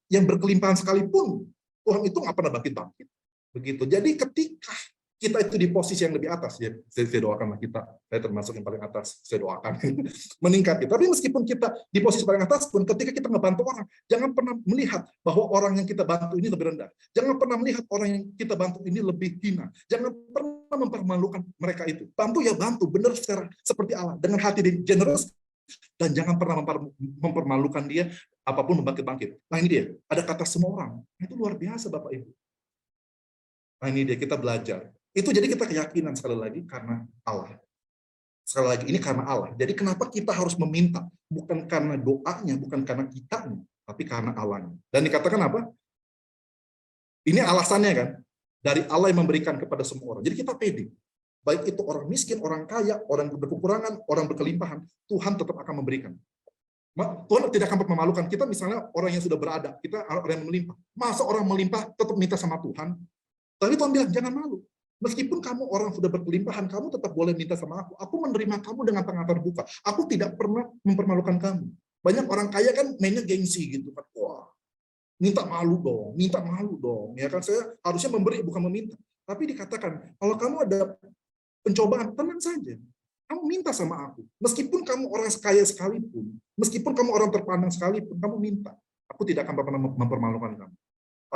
yang berkelimpahan sekalipun, Tuhan itu nggak pernah bangkit-bangkit. Begitu. Jadi ketika kita itu di posisi yang lebih atas, ya saya doakanlah kita, saya termasuk yang paling atas, saya doakan meningkat. Tapi meskipun kita di posisi paling atas pun, ketika kita ngebantu orang, jangan pernah melihat bahwa orang yang kita bantu ini lebih rendah. Jangan pernah melihat orang yang kita bantu ini lebih hina. Jangan pernah mempermalukan mereka itu. Bantu ya bantu, benar seperti Allah, dengan hati yang generous, dan jangan pernah mempermalukan dia, apapun membangkit-bangkit. Nah ini dia, ada kata semua orang. Itu luar biasa Bapak Ibu. Nah ini dia, kita belajar. Itu jadi kita keyakinan sekali lagi karena Allah. Sekali lagi, ini karena Allah. Jadi kenapa kita harus meminta? Bukan karena doanya, bukan karena kitanya, tapi karena Allahnya. Dan dikatakan apa? Ini alasannya kan, dari Allah yang memberikan kepada semua orang. Jadi kita pede. Baik itu orang miskin, orang kaya, orang berkekurangan, orang berkelimpahan, Tuhan tetap akan memberikan. Tuhan tidak akan memalukan kita, misalnya orang yang sudah berada, kita orang yang melimpah. Masa orang melimpah tetap minta sama Tuhan? Tapi Tuhan bilang, jangan malu. Meskipun kamu orang sudah berkelimpahan, kamu tetap boleh minta sama aku. Aku menerima kamu dengan tangan terbuka. Aku tidak pernah mempermalukan kamu. Banyak orang kaya kan mainnya gengsi gitu kan. Wah, minta malu dong. Ya kan, saya harusnya memberi bukan meminta. Tapi dikatakan, kalau kamu ada pencobaan, tenang saja. Kamu minta sama aku. Meskipun kamu orang kaya sekalipun, meskipun kamu orang terpandang sekalipun, kamu minta. Aku tidak akan pernah mempermalukan kamu.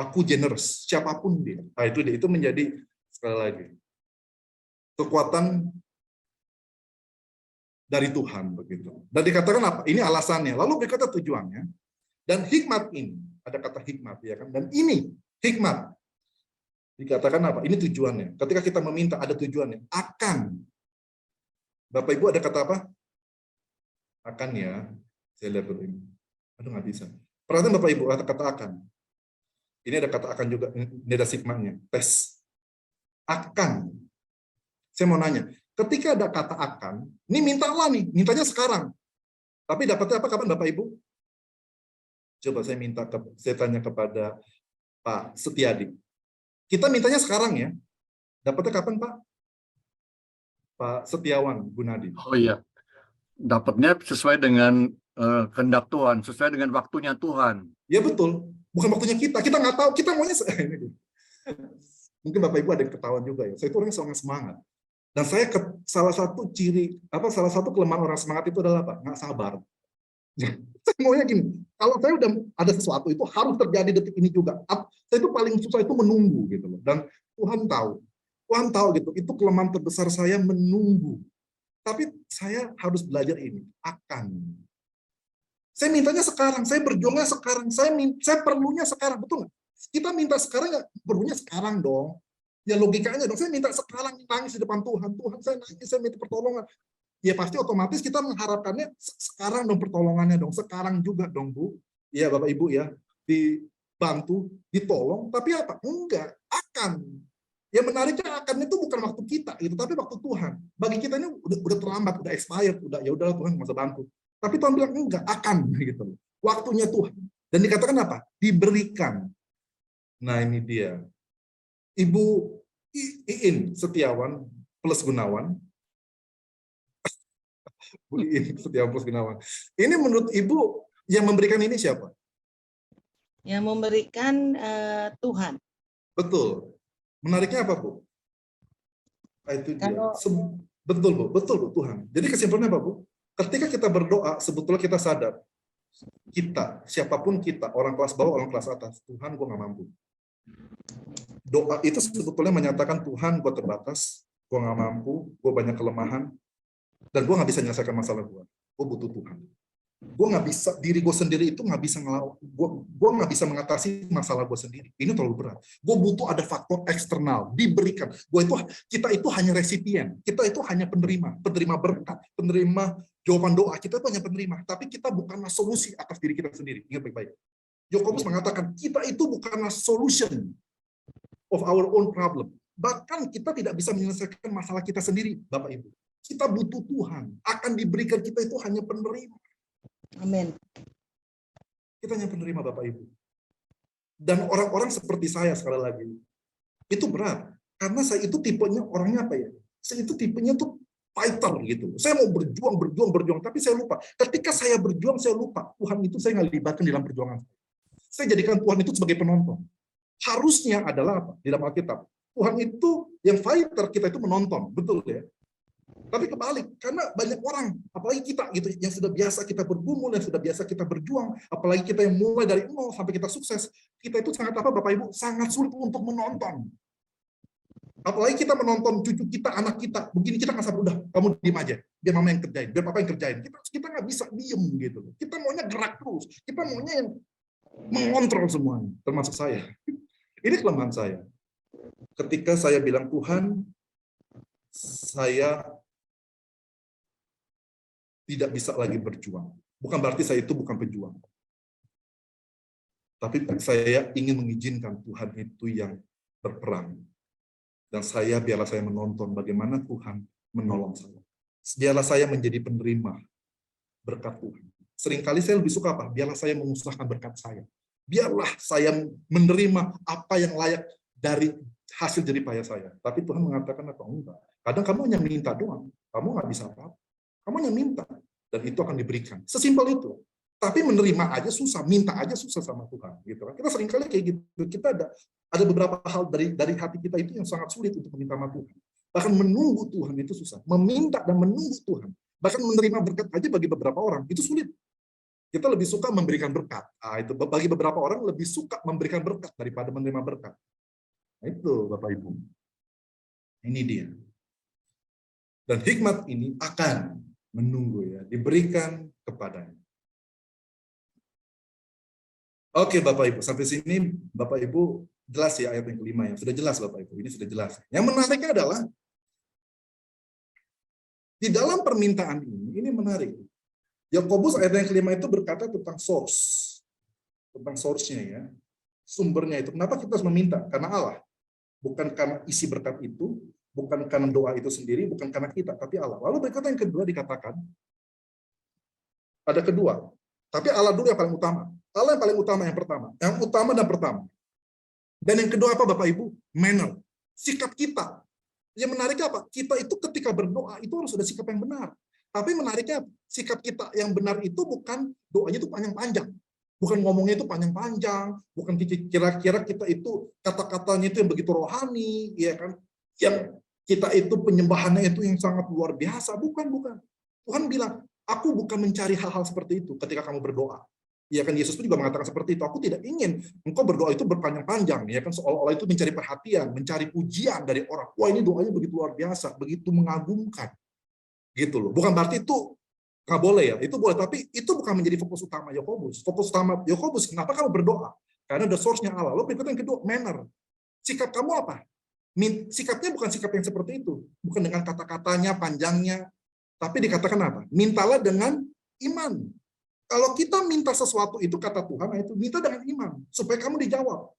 Aku generous, siapapun dia. Nah, itu menjadi sekali lagi kekuatan dari Tuhan begitu. Dan dikatakan apa? Ini alasannya. Lalu berkata tujuannya. Dan hikmat ini, ada kata hikmat ya kan. Dan ini hikmat. Dikatakan apa? Ini tujuannya. Ketika kita meminta ada tujuannya. Akan. Bapak Ibu ada kata apa? Akan ya. Saya lihat dulu ini. Aduh nggak bisa. Perhatian Bapak Ibu ada kata akan. Ini ada kata akan juga. Ini ada hikmatnya. Tes. Akan. Saya mau nanya, ketika ada kata akan, ini mintalah nih, mintanya sekarang. Tapi dapatnya apa kapan Bapak Ibu? Coba saya tanya kepada Pak Setiadi. Kita mintanya sekarang ya. Dapatnya kapan Pak? Pak Setiawan Gunadi. Oh iya, dapatnya sesuai dengan kehendak Tuhan, sesuai dengan waktunya Tuhan. Ya betul, bukan waktunya kita. Kita nggak tahu, kita maunya mungkin Bapak Ibu ada yang ketahuan juga ya. Saya itu orang yang sangat semangat. Dan saya salah satu kelemahan orang semangat itu adalah apa? Nggak sabar. Saya maunya gini, kalau saya udah ada sesuatu itu harus terjadi detik ini juga. Saya itu paling susah itu menunggu gitu loh. Dan Tuhan tahu gitu. Itu kelemahan terbesar saya, menunggu. Tapi saya harus belajar ini, akan. Saya mintanya sekarang, saya berjuangnya sekarang, saya perlunya sekarang, betul nggak? Kita minta sekarang, ya perlunya sekarang dong. Ya logikanya dong, saya minta sekarang, nangis di depan Tuhan. Tuhan, saya nangis, saya minta pertolongan. Ya pasti otomatis kita mengharapkannya sekarang dong pertolongannya dong. Sekarang juga dong Bu. Ya Bapak Ibu ya, dibantu, ditolong. Tapi apa? Enggak, akan. Ya menariknya akan itu bukan waktu kita, itu tapi waktu Tuhan. Bagi kita ini udah terlambat, udah expired, ya udahlah Tuhan nggak usah bantu. Tapi Tuhan bilang enggak, akan gitu. Waktunya Tuhan. Dan dikatakan apa? Diberikan. Nah ini dia. Ibu Iin Setiawan plus Gunawan. Bu Iin Setiawan plus Gunawan. Ini menurut Ibu yang memberikan ini siapa? Yang memberikan Tuhan. Betul. Menariknya apa, Bu? Nah, itu dia. Betul, Bu. Betul, Bu, Tuhan. Jadi kesimpulannya apa, Bu? Ketika kita berdoa, sebetulnya kita sadar. Kita, siapapun kita, orang kelas bawah, orang kelas atas, Tuhan, gue nggak mampu. Doa itu sebetulnya menyatakan Tuhan, gue terbatas, gue nggak mampu, gue banyak kelemahan, dan gue nggak bisa menyelesaikan masalah gue. Gue butuh Tuhan. Gue nggak bisa, diri gue sendiri itu nggak bisa ngelawan. Gue nggak bisa mengatasi masalah gue sendiri. Ini terlalu berat. Gue butuh ada faktor eksternal diberikan. Kita itu hanya resipien. Kita itu hanya penerima berkat, penerima jawaban doa. Kita itu hanya penerima. Tapi kita bukanlah solusi atas diri kita sendiri. Ingat baik-baik. Yakobus mengatakan kita itu bukanlah solution of our own problem. Bahkan kita tidak bisa menyelesaikan masalah kita sendiri, Bapak Ibu. Kita butuh Tuhan. Akan diberikan kita itu hanya penerima. Amin. Kita hanya penerima Bapak Ibu. Dan orang-orang seperti saya sekali lagi, itu berat. Karena saya itu tipenya orangnya apa ya? Saya itu tipenya tuh fighter gitu. Saya mau berjuang, tapi saya lupa. Ketika saya berjuang, saya lupa. Tuhan itu saya nggak libatkan dalam perjuangan. Saya jadikan Tuhan itu sebagai penonton. Harusnya adalah apa? Di dalam Alkitab. Tuhan itu yang fighter, kita itu menonton, betul ya. Tapi kebalik, karena banyak orang, apalagi kita gitu, yang sudah biasa kita bergumul, yang sudah biasa kita berjuang, apalagi kita yang mulai dari nol sampai kita sukses, kita itu sangat apa Bapak Ibu, sangat sulit untuk menonton. Apalagi kita menonton cucu kita, anak kita, begini kita nggak sabar, udah kamu diem aja, biar mama yang kerjain, biar papa yang kerjain. Kita nggak bisa diem gitu. Kita maunya gerak terus, kita maunya yang mengontrol semuanya, termasuk saya. Ini kelemahan saya. Ketika saya bilang Tuhan, saya tidak bisa lagi berjuang. Bukan berarti saya itu bukan pejuang. Tapi saya ingin mengizinkan Tuhan itu yang berperang. Dan biarlah saya menonton bagaimana Tuhan menolong saya. Biarlah saya menjadi penerima berkat Tuhan. Seringkali saya lebih suka apa? Biarlah saya mengusahakan berkat saya. Biarlah saya menerima apa yang layak dari hasil jerih payah saya. Tapi Tuhan mengatakan apa? Enggak. Kadang kamu hanya minta doang. Kamu nggak bisa apa-apa. Kamu hanya minta. Dan itu akan diberikan. Sesimpel itu. Tapi menerima aja susah, minta aja susah sama Tuhan. Gitu kan? Kita seringkali kayak gitu. Kita ada beberapa hal dari hati kita itu yang sangat sulit untuk meminta sama Tuhan. Bahkan menunggu Tuhan itu susah. Meminta dan menunggu Tuhan. Bahkan menerima berkat aja bagi beberapa orang, itu sulit. Kita lebih suka memberikan berkat. Itu bagi beberapa orang lebih suka memberikan berkat daripada menerima berkat. Nah, itu Bapak Ibu. Ini dia. Dan hikmat ini akan menunggu ya, diberikan kepadanya. Oke Bapak Ibu, sampai sini Bapak Ibu jelas ya ayat yang kelima ya. Sudah jelas Bapak Ibu, ini sudah jelas. Yang menariknya adalah di dalam permintaan ini menarik. Yakobus ayat yang kelima itu berkata tentang source. Tentang source-nya ya. Sumbernya itu. Kenapa kita harus meminta? Karena Allah. Bukan karena isi berkat itu, bukan karena doa itu sendiri, bukan karena kita, tapi Allah. Lalu berikutnya yang kedua dikatakan, ada kedua. Tapi Allah dulu yang paling utama. Allah yang paling utama yang pertama. Yang utama dan pertama. Dan yang kedua apa Bapak Ibu? Manner. Sikap kita. Yang menarik apa? Kita itu ketika berdoa itu harus ada sikap yang benar. Tapi menariknya sikap kita yang benar itu bukan doanya itu panjang-panjang. Bukan ngomongnya itu panjang-panjang, bukan kira-kira kita itu kata-katanya itu yang begitu rohani, ya kan? Yang kita itu penyembahannya itu yang sangat luar biasa, bukan. Tuhan bilang, aku bukan mencari hal-hal seperti itu ketika kamu berdoa. Ya kan Yesus pun juga mengatakan seperti itu. Aku tidak ingin engkau berdoa itu berpanjang-panjang, ya kan seolah-olah itu mencari perhatian, mencari pujian dari orang. Wah, ini doanya begitu luar biasa, begitu mengagumkan. Gitu loh. Bukan berarti itu nggak boleh ya, itu boleh, tapi itu bukan menjadi fokus utama Yakobus. Fokus utama Yakobus, kenapa kamu berdoa? Karena the source-nya Allah. Lalu berikutnya yang kedua, manner. Sikap kamu apa? Sikapnya bukan sikap yang seperti itu. Bukan dengan kata-katanya, panjangnya. Tapi dikatakan apa? Mintalah dengan iman. Kalau kita minta sesuatu itu, kata Tuhan, itu minta dengan iman. Supaya kamu dijawab.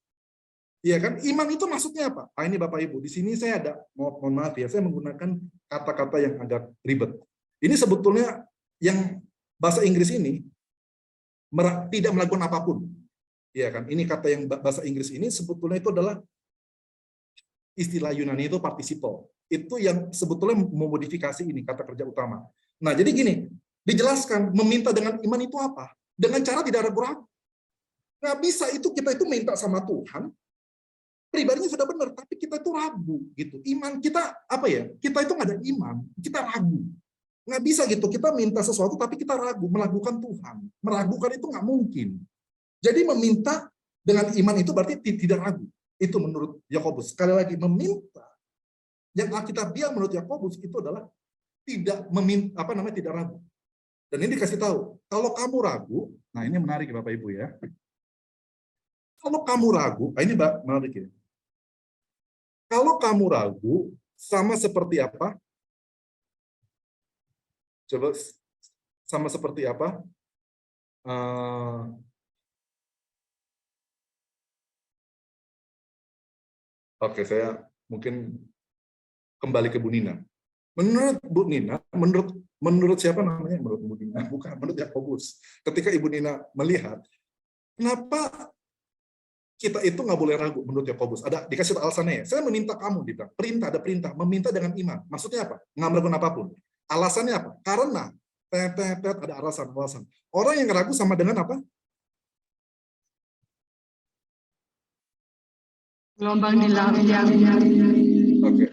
Iya kan? Iman itu maksudnya apa? Ini Bapak Ibu, di sini saya ada, mohon maaf ya, saya menggunakan kata-kata yang agak ribet. Ini sebetulnya yang bahasa Inggris ini tidak melakukan apapun. Iya kan? Ini kata yang bahasa Inggris ini sebetulnya itu adalah istilah Yunani itu participle. Itu yang sebetulnya memodifikasi ini kata kerja utama. Nah, jadi gini, dijelaskan meminta dengan iman itu apa? Dengan cara tidak ragu-ragu. Nggak bisa itu kita itu minta sama Tuhan, pribadinya sudah benar, tapi kita itu ragu gitu. Iman kita apa ya? Kita itu nggak ada iman, kita ragu. Nggak bisa gitu, kita minta sesuatu tapi kita ragu, meragukan Tuhan. Meragukan itu nggak mungkin. Jadi meminta dengan iman itu berarti tidak ragu. Itu menurut Yakobus. Sekali lagi, meminta yang Alkitabiah menurut Yakobus itu adalah tidak meminta, tidak ragu. Dan ini dikasih tahu, kalau kamu ragu, nah ini menarik Bapak Ibu ya. Kalau kamu ragu, ini menarik ya. Kalau kamu ragu, sama seperti apa? Coba sama seperti apa? Oke, saya mungkin kembali ke Bu Nina. Menurut Bu Nina, menurut siapa namanya? Menurut Bu Nina, bukan menurut Yakobus. Ketika Ibu Nina melihat, kenapa kita itu nggak boleh ragu menurut Yakobus? Ada dikasih alasannya ya. Saya meminta kamu, dibilang perintah, ada perintah, meminta dengan iman. Maksudnya apa? Nggak melakukan apapun. Alasannya apa? Karena ada alasan. Orang yang ragu sama dengan apa? Gelombang di laut yang Oke.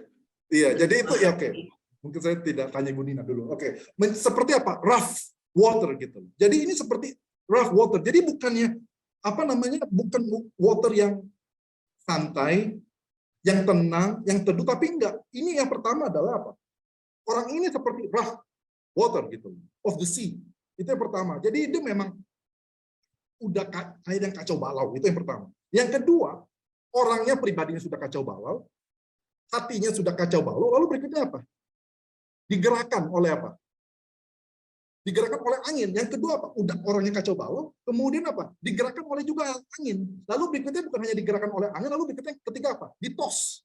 Iya, jadi itu ya oke. Mungkin saya tidak tanya Ibu Nina dulu. Oke. Seperti apa? Rough water gitu. Jadi ini seperti rough water. Jadi bukannya apa namanya? Bukan water yang santai, yang tenang, yang teduh, tapi enggak. Ini yang pertama adalah apa? Orang ini seperti rough water gitu, of the sea. Itu yang pertama. Jadi dia memang udah kayak yang kacau balau. Itu yang pertama. Yang kedua, orangnya pribadinya sudah kacau balau, hatinya sudah kacau balau, lalu berikutnya apa? Digerakkan oleh apa? Digerakkan oleh angin. Yang kedua apa? Udah orangnya kacau balau, kemudian apa? Digerakkan oleh juga angin. Lalu berikutnya bukan hanya digerakkan oleh angin, lalu berikutnya ketiga apa? Ditos.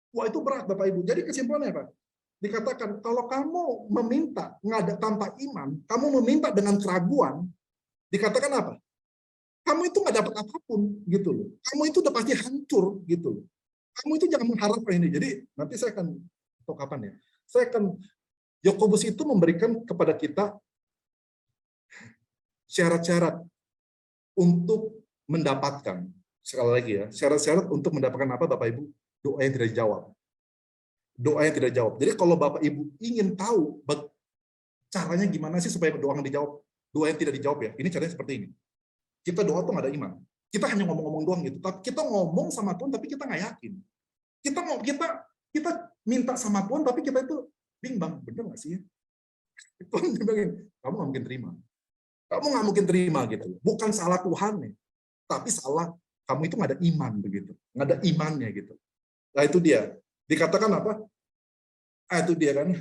Wah, itu berat Bapak Ibu. Jadi kesimpulannya apa? Dikatakan kalau kamu meminta nggak tanpa iman, kamu meminta dengan keraguan, dikatakan apa? Kamu itu nggak dapat apapun gitu loh. Kamu itu udah pasti hancur gitu loh. Kamu itu jangan mengharapkan ini. Jadi nanti saya akan atau kapan ya? Saya akan Yakobus itu memberikan kepada kita syarat-syarat untuk mendapatkan, sekali lagi ya, syarat-syarat untuk mendapatkan apa Bapak Ibu? Doa yang tidak dijawab. Doa yang tidak dijawab. Jadi kalau Bapak Ibu ingin tahu caranya gimana sih supaya doa yang dijawab, doa yang tidak dijawab ya, ini caranya seperti ini. Kita doa tuh nggak ada iman. Kita hanya ngomong-ngomong doang gitu. Tapi kita ngomong sama Tuhan tapi kita nggak yakin. Kita minta sama Tuhan tapi kita itu bimbang, bener nggak sih? Tuhan bimbangin, kamu nggak mungkin terima. Kamu nggak mungkin terima gitu. Bukan salah Tuhan nih, tapi salah kamu itu nggak ada iman begitu, nggak ada imannya gitu. Nah itu dia. Dikatakan apa? Itu dia kan.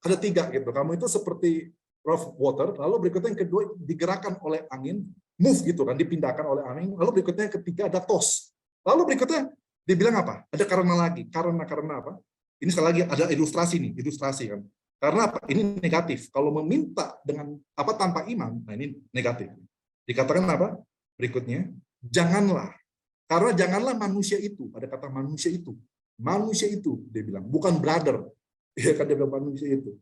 Ada 3 gitu. Kamu itu seperti rough water. Lalu berikutnya yang kedua digerakkan oleh angin, move gitu kan, dipindahkan oleh angin. Lalu berikutnya yang ketiga ada toss. Lalu berikutnya dibilang apa? Ada karena lagi. Karena apa? Ini sekali lagi ada ilustrasi nih, ilustrasi kan. Karena apa? Ini negatif. Kalau meminta dengan apa tanpa iman, nah ini negatif. Dikatakan apa? Berikutnya, janganlah. Karena janganlah manusia itu, ada kata manusia itu. Manusia itu, dia bilang, bukan brother. Ya kan dia bilang manusia itu.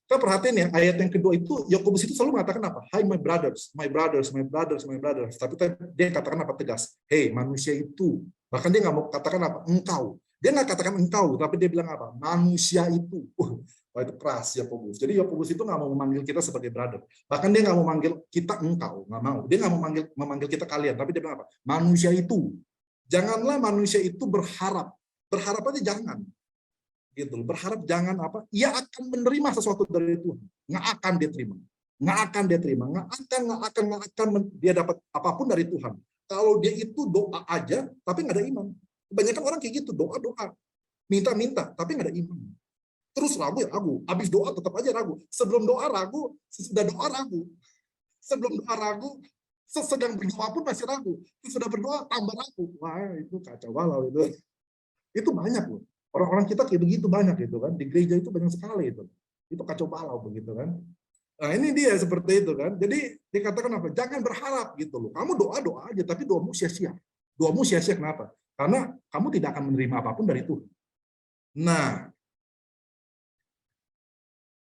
Kita perhatiin ya, ayat yang kedua itu, Yakobus itu selalu mengatakan apa? Hai my brothers, my brothers, my brothers, my brothers. Tapi dia katakan apa tegas? Hey manusia itu. Bahkan dia nggak mau katakan apa? Engkau. Dia nggak katakan engkau, tapi dia bilang apa? Manusia itu. Wah itu keras Yakobus. Jadi Yakobus itu nggak mau memanggil kita sebagai brother. Bahkan dia nggak mau memanggil kita engkau, nggak mau. Dia nggak mau memanggil kita kalian, tapi dia bilang apa? Manusia itu. Janganlah manusia itu berharap. Berharap aja jangan. Gitu. Berharap jangan apa? Ia akan menerima sesuatu dari Tuhan. Nggak akan dia terima. Nggak akan dia terima. Nggak akan dia dapat apapun dari Tuhan. Kalau dia itu doa aja, tapi nggak ada iman. Kebanyakan orang kayak gitu, doa-doa. Minta-minta, tapi nggak ada iman. Terus ragu ya ragu. Habis doa tetap aja ragu. Sebelum doa ragu, sesudah doa ragu. Sebelum doa ragu, sedang berdoa pun masih ragu. Sudah berdoa tambah ragu. Wah itu kacau balau itu. Itu banyak loh. Orang-orang kita kayak begitu banyak gitu kan. Di gereja itu banyak sekali itu. Itu kacau balau begitu kan. Nah ini dia seperti itu kan. Jadi dikatakan apa? Jangan berharap gitu loh. Kamu doa-doa aja tapi doamu sia-sia. Doamu sia-sia kenapa? Karena kamu tidak akan menerima apapun dari Tuhan. Nah,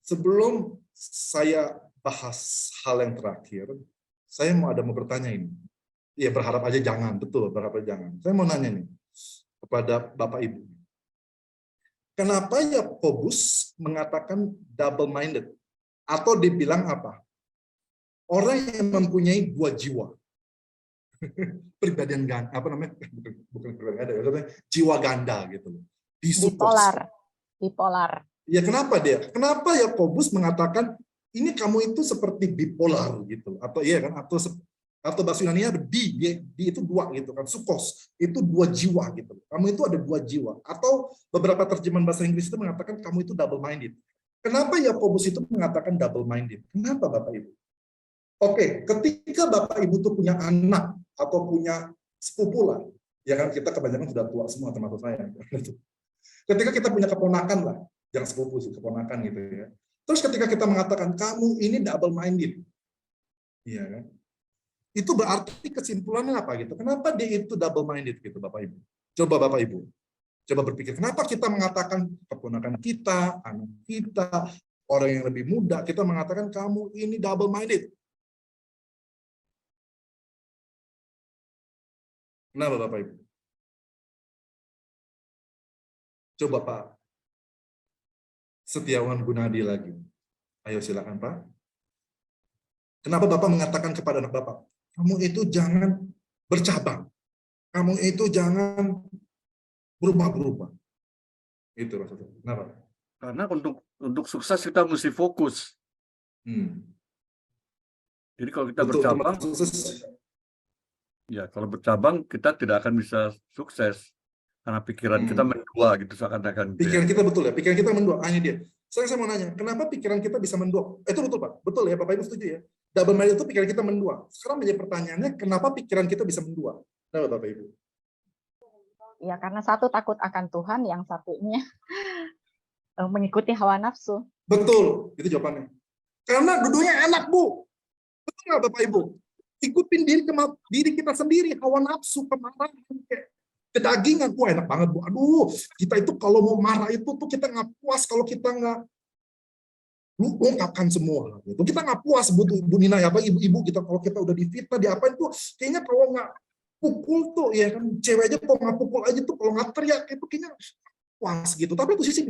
sebelum saya bahas hal yang terakhir, saya mau bertanya ini. Ya berharap aja jangan, betul berharap aja jangan. Saya mau nanya nih kepada Bapak Ibu. Kenapa Yakobus mengatakan double-minded? Atau dibilang apa? Orang yang mempunyai 2 jiwa. Pribadian ganda, apa namanya? Bukan pribadian ganda, jiwa ganda gitu. Bipolar. Ya kenapa dia? Kenapa Yakobus mengatakan ini kamu itu seperti bipolar gitu, atau iya kan? Atau bahasa Yunani ada di itu 2 gitu kan, sukos itu 2 jiwa gitu. Kamu itu ada 2 jiwa. Atau beberapa terjemahan bahasa Inggris itu mengatakan kamu itu double minded. Kenapa Yakobus itu mengatakan double minded? Kenapa Bapak Ibu? Oke, ketika Bapak Ibu tuh punya anak atau punya sepupu lah, ya kan kita kebanyakan sudah tua semua termasuk saya. Ketika kita punya keponakan lah, jangan sepupu sih, keponakan gitu ya. Terus ketika kita mengatakan kamu ini double minded, iya kan? Itu berarti kesimpulannya apa gitu? Kenapa dia itu double minded gitu Bapak Ibu? Coba Bapak Ibu, coba berpikir kenapa kita mengatakan keponakan kita, anak kita, orang yang lebih muda, kita mengatakan kamu ini double minded. Kenapa Bapak Ibu? Coba Pak Setiawan Gunadi lagi. Ayo silakan Pak. Kenapa Bapak mengatakan kepada anak Bapak, kamu itu jangan bercabang. Kamu itu jangan berubah-berubah. Itu maksudnya. Kenapa? Karena untuk sukses kita mesti fokus. Jadi kalau kita Betul, bercabang, sukses. ya kalau bercabang kita tidak akan bisa sukses karena pikiran kita mendua gitu seakan-akan. Pikiran kita betul ya, pikiran kita mendua. Hanya dia. Saya mau nanya, kenapa pikiran kita bisa mendua? Itu betul Pak, betul ya Bapak Ibu setuju ya? Double minded itu pikiran kita mendua. Sekarang menjadi pertanyaannya, kenapa pikiran kita bisa mendua? Kenapa Bapak Ibu? Ya, karena satu takut akan Tuhan, yang satunya mengikuti hawa nafsu. Betul, itu jawabannya. Karena duduknya enak Bu. Betul nggak Bapak Ibu? Ikutin diri kita sendiri, hawa nafsu, kemarahan, kayak kedagingan. Wah enak banget Bu. Aduh, kita itu kalau mau marah itu tuh kita nggak puas kalau kita nggak ungkapkan semua. Gitu. Kita nggak puas Bu Nina ya, apa ibu-ibu kita kalau kita udah difitnah, diapain tuh, kayaknya kalau nggak pukul tuh ya kan, cewek aja kalau nggak pukul aja tuh, kalau nggak teriak itu kayaknya puas gitu. Tapi itu sisi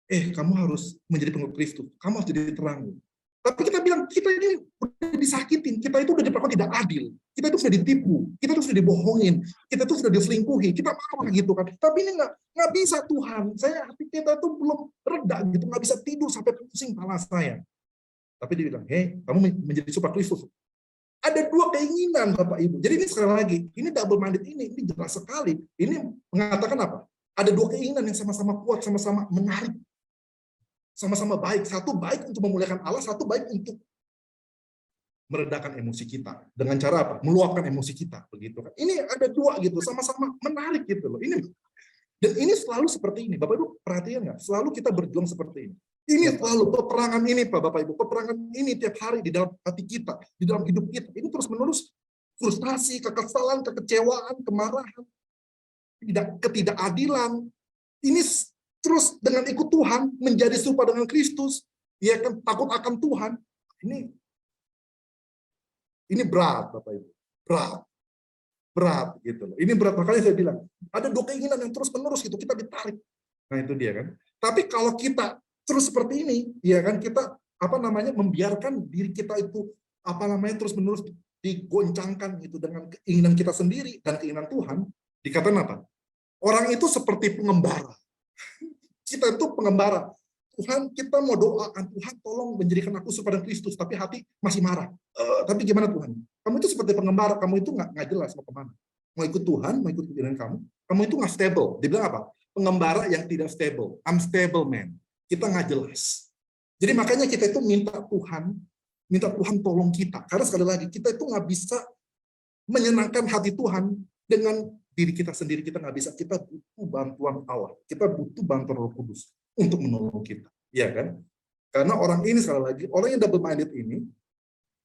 kamu harus menjadi pengikut Kristus, kamu harus jadi terang. Tapi kita bilang, kita ini udah disakitin, kita itu udah diperlakukan tidak adil, kita itu sudah ditipu, kita itu sudah dibohongin, kita itu sudah diselingkuhi, kita marah gitu kan. Tapi ini nggak bisa Tuhan, hati kita itu belum reda gitu, nggak bisa tidur sampai pusing kepala saya. Tapi dia bilang, kamu menjadi super Kristus. Ada dua keinginan Bapak Ibu. Jadi ini sekali lagi, ini double minded ini jelas sekali. Ini mengatakan apa? Ada dua keinginan yang sama-sama kuat, sama-sama menarik. Sama-sama baik. Satu baik untuk memuliakan Allah, satu baik untuk meredakan emosi kita. Dengan cara apa? Meluapkan emosi kita, begitu kan. Ini ada dua gitu, sama-sama menarik gitu loh. Dan ini selalu seperti ini. Bapak Ibu perhatian nggak? Selalu kita berjuang seperti ini. Ini selalu peperangan ini Pak Bapak Ibu. Peperangan ini tiap hari di dalam hati kita, di dalam hidup kita. Ini terus-menerus frustrasi, kekesalan, kekecewaan, kemarahan, ketidakadilan. Ini terus dengan ikut Tuhan, menjadi serupa dengan Kristus, ya kan, takut akan Tuhan. Ini berat, Bapak Ibu. Berat gitu loh. Ini berat, makanya saya bilang, ada dua keinginan yang terus-menerus gitu, kita ditarik. Nah, itu dia kan. Tapi kalau kita terus seperti ini, ya kan, kita membiarkan diri kita itu terus-menerus digoncangkan gitu dengan keinginan kita sendiri dan keinginan Tuhan, dikatakan apa? Orang itu seperti pengembara. Kita itu pengembara. Tuhan, kita mau doakan, Tuhan tolong menjadikan aku serupa dengan Kristus, tapi hati masih marah. Tapi gimana Tuhan? Kamu itu seperti pengembara, kamu itu nggak jelas mau kemana. Mau ikut Tuhan, mau ikut keinginan kamu itu nggak stable. Dia bilang apa? Pengembara yang tidak stable, unstable man. Kita nggak jelas. Jadi makanya kita itu minta Tuhan tolong kita. Karena sekali lagi, kita itu nggak bisa menyenangkan hati Tuhan dengan diri kita sendiri, kita nggak bisa. Kita butuh bantuan Allah, kita butuh bantuan Roh Kudus untuk menolong kita, ya kan? Karena orang ini sekali lagi, orang yang double minded ini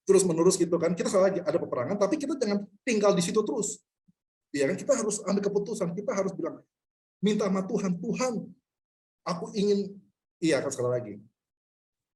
terus menerus gitu kan, kita sekali lagi ada peperangan, tapi kita jangan tinggal di situ terus, ya kan? Kita harus ambil keputusan, kita harus bilang, minta sama Tuhan, aku ingin, iya kan, sekali lagi,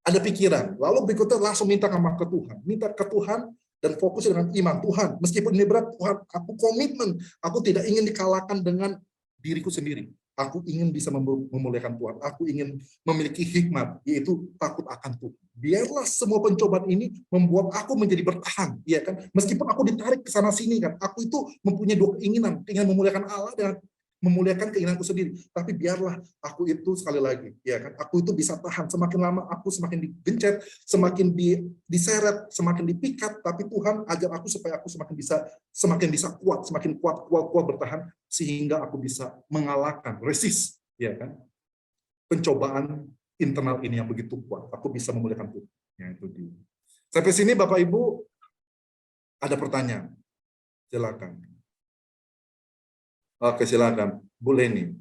ada pikiran, lalu berikutnya langsung minta ke Tuhan, dan fokus dengan iman. Tuhan, meskipun ini berat, Tuhan, aku komitmen, aku tidak ingin dikalahkan dengan diriku sendiri. Aku ingin bisa memuliakan Tuhan. Aku ingin memiliki hikmat, yaitu takut akan Tuhan. Biarlah semua pencobaan ini membuat aku menjadi bertahan, ya kan? Meskipun aku ditarik ke sana sini kan, aku itu mempunyai dua keinginan, ingin memuliakan Allah dan memuliakan keinginanku sendiri. Tapi biarlah aku itu sekali lagi, ya kan? Aku itu bisa tahan. Semakin lama aku semakin digencet, semakin diseret, semakin dipikat. Tapi Tuhan ajar aku supaya aku semakin bisa kuat, semakin kuat bertahan, sehingga aku bisa mengalahkan, resist, ya kan? Pencobaan internal ini yang begitu kuat. Aku bisa memuliakan Tuhan. Ya, itu dia. Sampai sini Bapak Ibu ada pertanyaan? Silakan. Oke, silakan. Bu Leni.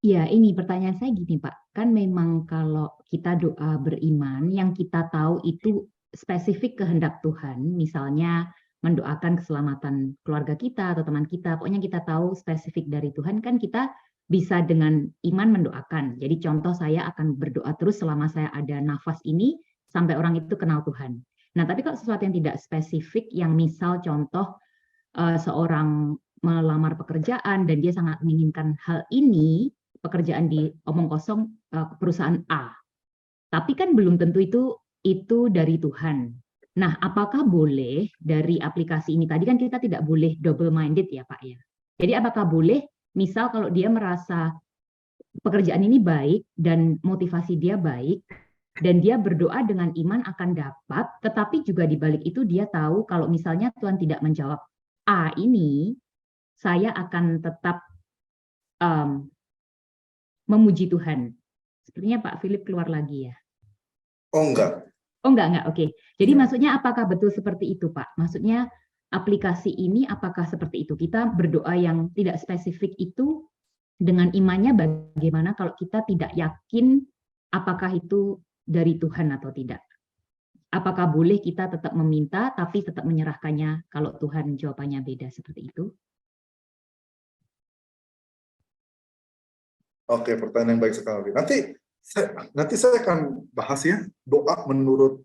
Ya, ini pertanyaan saya gini, Pak. Kan memang kalau kita doa beriman, yang kita tahu itu spesifik kehendak Tuhan, misalnya mendoakan keselamatan keluarga kita atau teman kita, pokoknya kita tahu spesifik dari Tuhan, kan kita bisa dengan iman mendoakan. Jadi contoh, saya akan berdoa terus selama saya ada nafas ini, sampai orang itu kenal Tuhan. Nah, tapi kalau sesuatu yang tidak spesifik, yang misal contoh, seorang melamar pekerjaan dan dia sangat menginginkan hal ini, pekerjaan di omong kosong perusahaan A. Tapi kan belum tentu itu dari Tuhan. Nah, apakah boleh dari aplikasi ini, tadi kan kita tidak boleh double minded ya Pak ya. Jadi apakah boleh misal kalau dia merasa pekerjaan ini baik dan motivasi dia baik dan dia berdoa dengan iman akan dapat, tetapi juga di balik itu dia tahu kalau misalnya Tuhan tidak menjawab A ini, saya akan tetap memuji Tuhan. Sepertinya Pak Philip keluar lagi ya. Oh enggak. Oh enggak, oke. Jadi Ya. maksudnya apakah betul seperti itu Pak? Maksudnya aplikasi ini apakah seperti itu? Kita berdoa yang tidak spesifik itu dengan imannya bagaimana kalau kita tidak yakin apakah itu dari Tuhan atau tidak? Apakah boleh kita tetap meminta tapi tetap menyerahkannya kalau Tuhan jawabannya beda seperti itu? Oke, pertanyaan yang baik sekali. Nanti saya akan bahas ya doa menurut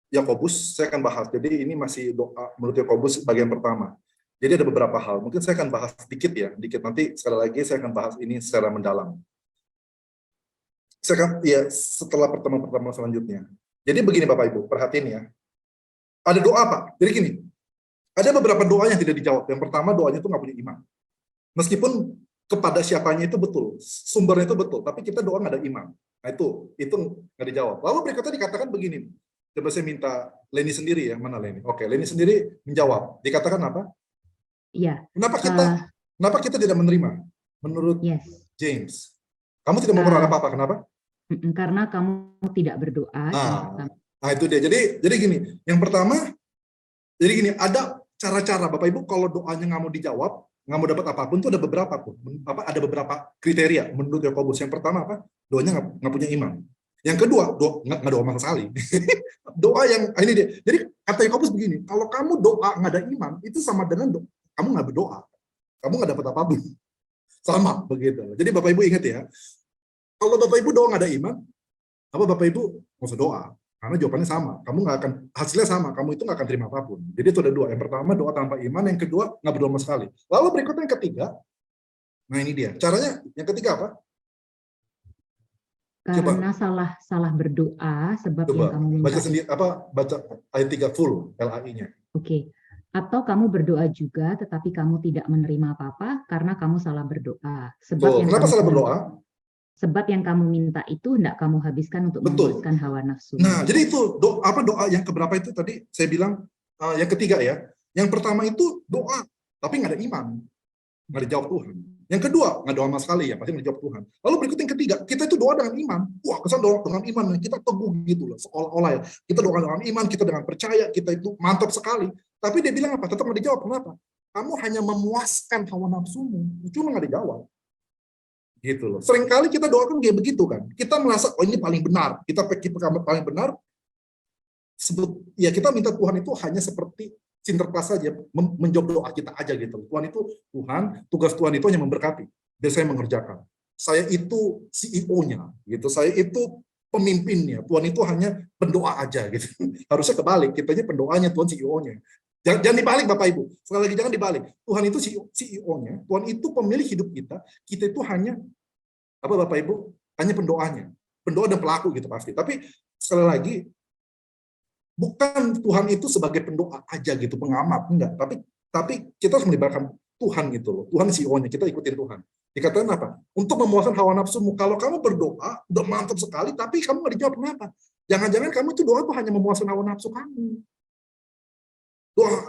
Yakobus. Saya akan bahas. Jadi ini masih doa menurut Yakobus bagian pertama. Jadi ada beberapa hal. Mungkin saya akan bahas dikit ya, dikit. Nanti sekali lagi saya akan bahas ini secara mendalam. Saya akan ya setelah pertemuan selanjutnya. Jadi begini Bapak Ibu, perhatiin ya. Ada doa Pak. Jadi gini. Ada beberapa doa yang tidak dijawab. Yang pertama doanya itu nggak punya iman. Meskipun kepada siapanya itu betul, sumbernya itu betul, tapi kita doa nggak ada iman. Nah itu nggak dijawab. Lalu berikutnya dikatakan begini, coba saya minta Leni sendiri ya, mana Leni? Oke, Leni sendiri menjawab. Dikatakan apa? Iya. Kenapa kita tidak menerima? Menurut James, kamu tidak mau berdoa apa-apa, kenapa? Karena kamu tidak berdoa. Nah itu dia. Jadi gini, yang pertama, jadi gini, ada cara-cara Bapak Ibu kalau doanya nggak mau dijawab, nggak mau dapat apapun tuh ada beberapa kriteria menurut Yakobus. Yang pertama apa? Doanya nggak punya iman. Yang kedua, nggak doa sama sekali. Doa yang ini dia. Jadi kata Yakobus begini, kalau kamu doa nggak ada iman, itu sama dengan kamu nggak berdoa, kamu nggak dapat apapun. Sama begitu. Jadi Bapak Ibu ingat ya, kalau Bapak Ibu doa nggak ada iman, apa Bapak Ibu nggak usah doa. Karena jawabannya sama, kamu nggak akan, hasilnya sama, kamu itu nggak akan terima apapun. Jadi itu ada dua, yang pertama doa tanpa iman, yang kedua nggak berdoa sama sekali. Lalu berikutnya yang ketiga, nah ini dia, caranya yang ketiga apa? Karena salah berdoa sebab Coba, yang kamu minta. baca sendiri, baca ayat 3 full, LAI-nya. Oke. Atau kamu berdoa juga, tetapi kamu tidak menerima apa-apa karena kamu salah berdoa. Sebab Kenapa salah berdoa? Sebab yang kamu minta itu hendak kamu habiskan untuk memuaskan hawa nafsu. Nah, jadi itu doa yang keberapa itu tadi saya bilang yang ketiga ya. Yang pertama itu doa, tapi nggak ada iman, nggak dijawab Tuhan. Yang kedua nggak doa sama sekali ya, pasti nggak dijawab Tuhan. Lalu berikutnya yang ketiga, kita itu doa dengan iman. Wah, kesan doa dengan iman, kita teguh gitu loh, seolah-olah ya. Kita doa dengan iman, kita dengan percaya, kita itu mantap sekali. Tapi dia bilang apa? Tetap nggak dijawab. Kenapa? Kamu hanya memuaskan hawa nafsumu, cuma nggak dijawab. Gitu loh. Seringkali kita doakan kayak begitu kan. Kita merasa oh ini paling benar. Kita pikir paling benar. Ya kita minta Tuhan itu hanya seperti sinterklas saja, menjawab doa kita aja gitu. Tuhan, tugas Tuhan itu hanya memberkati. Biar saya mengerjakan. Saya itu CEO-nya gitu. Saya itu pemimpinnya. Tuhan itu hanya pendoa aja gitu. Harusnya kebalik, kitanya pendoanya, Tuhan CEO-nya. Jangan dibalik Bapak Ibu. Sekali lagi jangan dibalik. Tuhan itu CEO-nya, Tuhan itu pemilik hidup kita. Kita itu hanya apa Bapak Ibu? Hanya pendoanya. Pendoa dan pelaku gitu pasti. Tapi sekali lagi bukan Tuhan itu sebagai pendoa aja gitu, pengamat enggak. Tapi kita harus melibatkan Tuhan gitu loh. Tuhan CEO-nya, kita ikutin Tuhan. Dikatakan apa? Untuk memuaskan hawa nafsumu. Kalau kamu berdoa, udah mantap sekali, tapi kamu nggak dijawab kenapa? Jangan-jangan kamu itu doa tuh hanya memuaskan hawa nafsu kamu.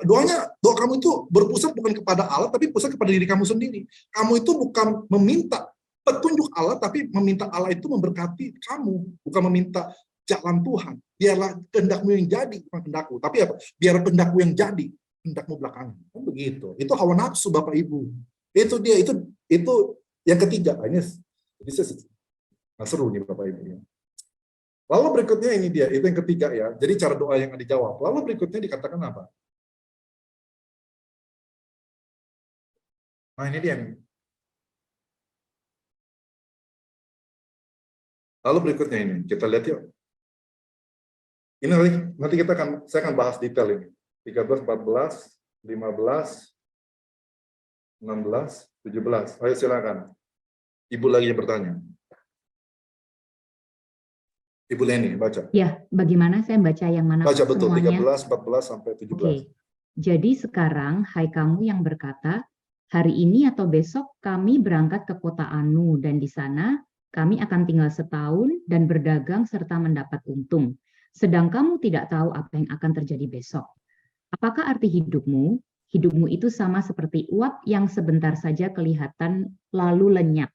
Doa kamu itu berpusat bukan kepada Allah, tapi pusat kepada diri kamu sendiri. Kamu itu bukan meminta petunjuk Allah, tapi meminta Allah itu memberkati kamu, bukan meminta jalan Tuhan. Biarlah kehendakmu yang jadi, bukan kehendakku. Tapi apa? Biar kehendakmu yang jadi, kehendakmu belakangan. Kan begitu. Itu hawa nafsu Bapak Ibu. Itu dia, itu yang ketiga. Ini seru nih Bapak Ibu. Lalu berikutnya ini dia, itu yang ketiga ya. Jadi cara doa yang dijawab. Lalu berikutnya dikatakan apa? Nah ini dia nih. Lalu berikutnya ini, kita lihat yuk. Ini nanti saya akan bahas detail ini. 13, 14, 15, 16, 17. Ayo silakan. Ibu lagi yang bertanya. Ibu Leni, baca. Ya, bagaimana saya baca yang mana Baca betul, semuanya? 13, 14, sampai 17. Oke. Jadi sekarang, hai kamu yang berkata, hari ini atau besok kami berangkat ke kota Anu, dan di sana kami akan tinggal setahun dan berdagang serta mendapat untung. Sedang kamu tidak tahu apa yang akan terjadi besok. Apakah arti hidupmu? Hidupmu itu sama seperti uap yang sebentar saja kelihatan lalu lenyap.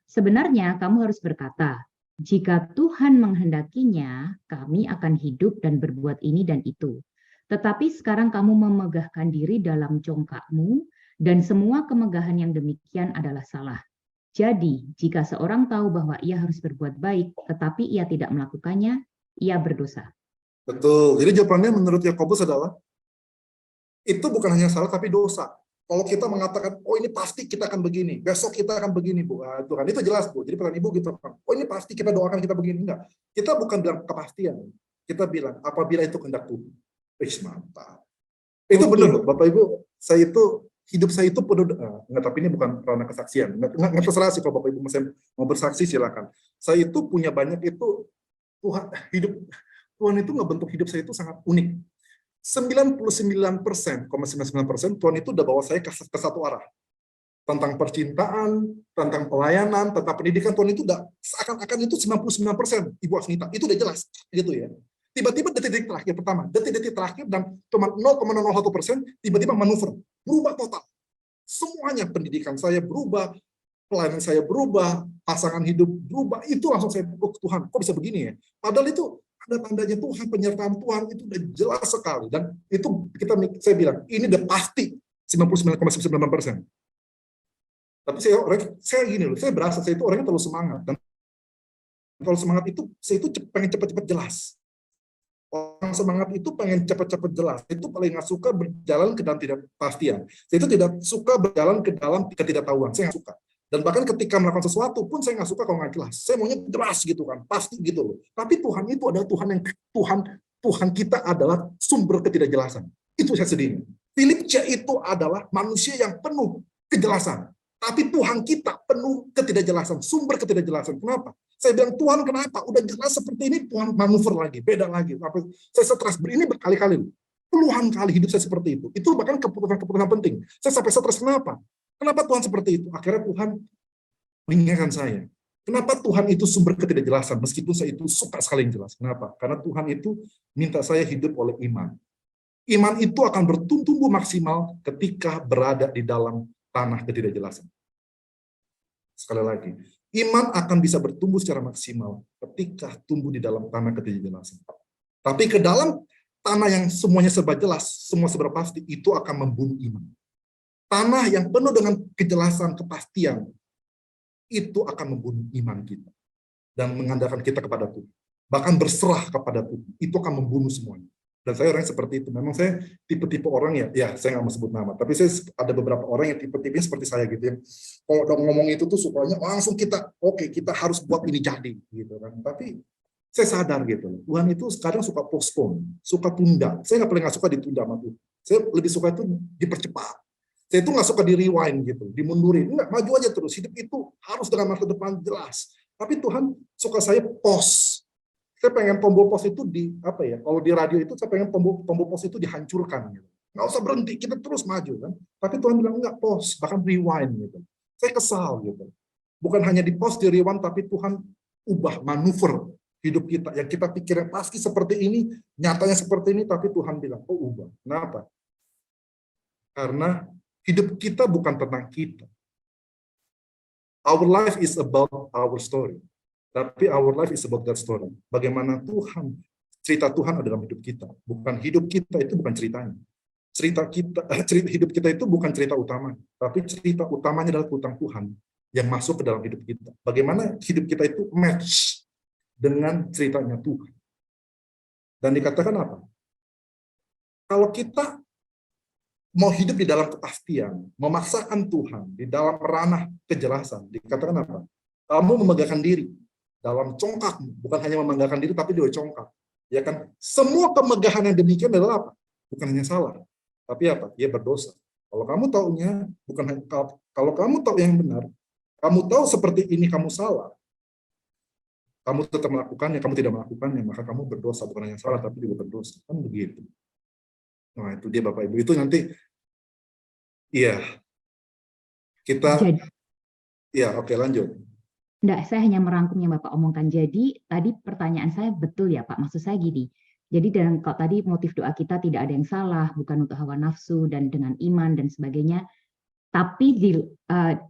Sebenarnya kamu harus berkata, jika Tuhan menghendakinya, kami akan hidup dan berbuat ini dan itu. Tetapi sekarang kamu memegahkan diri dalam congkakmu, dan semua kemegahan yang demikian adalah salah. Jadi, jika seorang tahu bahwa ia harus berbuat baik, tetapi ia tidak melakukannya, ia berdosa. Betul. Jadi jawabannya menurut Yakobus adalah, itu bukan hanya salah, tapi dosa. Kalau kita mengatakan, oh ini pasti kita akan begini, besok kita akan begini, Bu. Nah, itu jelas, Bu. Jadi pertanyaan Ibu gitu, oh ini pasti kita doakan kita begini. Enggak. Kita bukan bilang kepastian. Kita bilang, apabila itu kehendak Tuhan. Mantap. Itu benar, loh, Bapak Ibu. Hidup saya itu penuh, enggak, tapi ini bukan ranah kesaksian. Enggak terserah sih kalau Bapak Ibu masih mau bersaksi, silakan. Saya itu punya banyak itu, Tuhan itu ngebentuk hidup saya itu sangat unik. 99,99% Tuhan itu udah bawa saya ke satu arah. Tentang percintaan, tentang pelayanan, tentang pendidikan, Tuhan itu udah seakan-akan itu 99%, Ibu Asnita. Itu udah jelas, gitu ya. Tiba-tiba detik-detik terakhir pertama, detik-detik terakhir dan cuma 0,01%, tiba-tiba manuver, berubah total. Semuanya, pendidikan saya berubah, pelayanan saya berubah, pasangan hidup berubah, itu langsung saya, oh Tuhan, kok bisa begini ya? Padahal itu ada tandanya Tuhan, penyertaan Tuhan itu udah jelas sekali, dan itu saya bilang ini udah pasti 99,99%. Tapi saya gini loh, saya berasa saya itu orangnya terlalu semangat, dan kalau semangat itu saya itu pengen cepat-cepat jelas. Orang semangat itu pengen cepat-cepat jelas. Itu paling nggak suka berjalan ke dalam ketidakpastian. Saya itu tidak suka berjalan ke dalam ketidaktahuan. Saya nggak suka. Dan bahkan ketika melakukan sesuatu pun saya nggak suka kalau nggak jelas. Saya maunya jelas gitu kan, pasti gitu loh. Tapi Tuhan itu adalah Tuhan kita adalah sumber ketidakjelasan. Itu saya sedih. Philip C itu adalah manusia yang penuh kejelasan. Tapi Tuhan kita penuh ketidakjelasan, sumber ketidakjelasan. Kenapa? Saya bilang, Tuhan kenapa? Udah jelas seperti ini, Tuhan manuver lagi, beda lagi. Saya stres ini berkali-kali. Puluhan kali hidup saya seperti itu. Itu bahkan keputusan-keputusan penting. Saya sampai stres, kenapa? Kenapa Tuhan seperti itu? Akhirnya Tuhan mengingatkan saya. Kenapa Tuhan itu sumber ketidakjelasan? Meskipun saya itu suka sekali yang jelas. Kenapa? Karena Tuhan itu minta saya hidup oleh iman. Iman itu akan bertumbuh maksimal ketika berada di dalam tanah ketidakjelasan. Sekali lagi, iman akan bisa bertumbuh secara maksimal ketika tumbuh di dalam tanah ketidakjelasan. Tapi ke dalam tanah yang semuanya serba jelas, semua serba pasti, itu akan membunuh iman. Tanah yang penuh dengan kejelasan, kepastian, itu akan membunuh iman kita. Dan mengandalkan kita kepada Tuhan. Bahkan berserah kepada Tuhan. Itu akan membunuh semuanya. Dan saya orang seperti itu. Memang saya tipe-tipe orang ya saya nggak mau sebut nama. Tapi saya ada beberapa orang yang tipe-tipe seperti saya gitu ya. Kalau udah ngomong itu tuh sukanya langsung kita harus buat ini jadi gitu kan. Tapi saya sadar gitu. Tuhan itu sekarang suka postpone, suka tunda. Saya nggak suka ditunda sama Tuhan. Saya lebih suka itu dipercepat. Saya itu nggak suka di rewind gitu, dimundurin. Enggak, maju aja terus. Hidup itu harus dengan masa depan jelas. Tapi Tuhan suka saya pause. Saya pengen tombol pause itu kalau di radio itu saya pengen tombol pause itu dihancurkan gitu. Nggak usah berhenti, kita terus maju kan. Tapi Tuhan bilang enggak, pause, bahkan rewind gitu. Saya kesal gitu. Bukan hanya di pause, di rewind, tapi Tuhan ubah manuver hidup kita. Yang kita pikirnya pasti seperti ini, nyatanya seperti ini, tapi Tuhan bilang, oh ubah. Kenapa? Karena hidup kita bukan tentang kita. Our life is about our story. Tapi our life is about that story. Bagaimana cerita Tuhan ada dalam hidup kita. Bukan hidup kita itu bukan ceritanya. Hidup kita itu bukan cerita utama. Tapi cerita utamanya adalah tentang Tuhan yang masuk ke dalam hidup kita. Bagaimana hidup kita itu match dengan ceritanya Tuhan. Dan dikatakan apa? Kalau kita mau hidup di dalam kepastian, memaksakan Tuhan di dalam ranah kejelasan, dikatakan apa? Kamu memegahkan diri dalam congkakmu, bukan hanya memegahkan diri, tapi dia congkak. Ya kan? Semua kemegahan yang demikian adalah apa? Bukan hanya salah, tapi apa? Dia berdosa. Kalau kamu taunya bukan hanya kalau kamu tahu yang benar, kamu tahu seperti ini kamu salah, kamu tetap melakukannya, kamu tidak melakukannya, maka kamu berdosa, bukan hanya salah tapi juga berdosa. Kan begitu. Nah, itu dia Bapak Ibu. Itu nanti iya. Kita Jadi, iya, oke lanjut. enggak, saya hanya merangkum yang Bapak omongkan. Jadi tadi pertanyaan saya betul ya Pak, maksud saya gini. Jadi dalam kalau tadi motif doa kita tidak ada yang salah, bukan untuk hawa nafsu dan dengan iman dan sebagainya. Tapi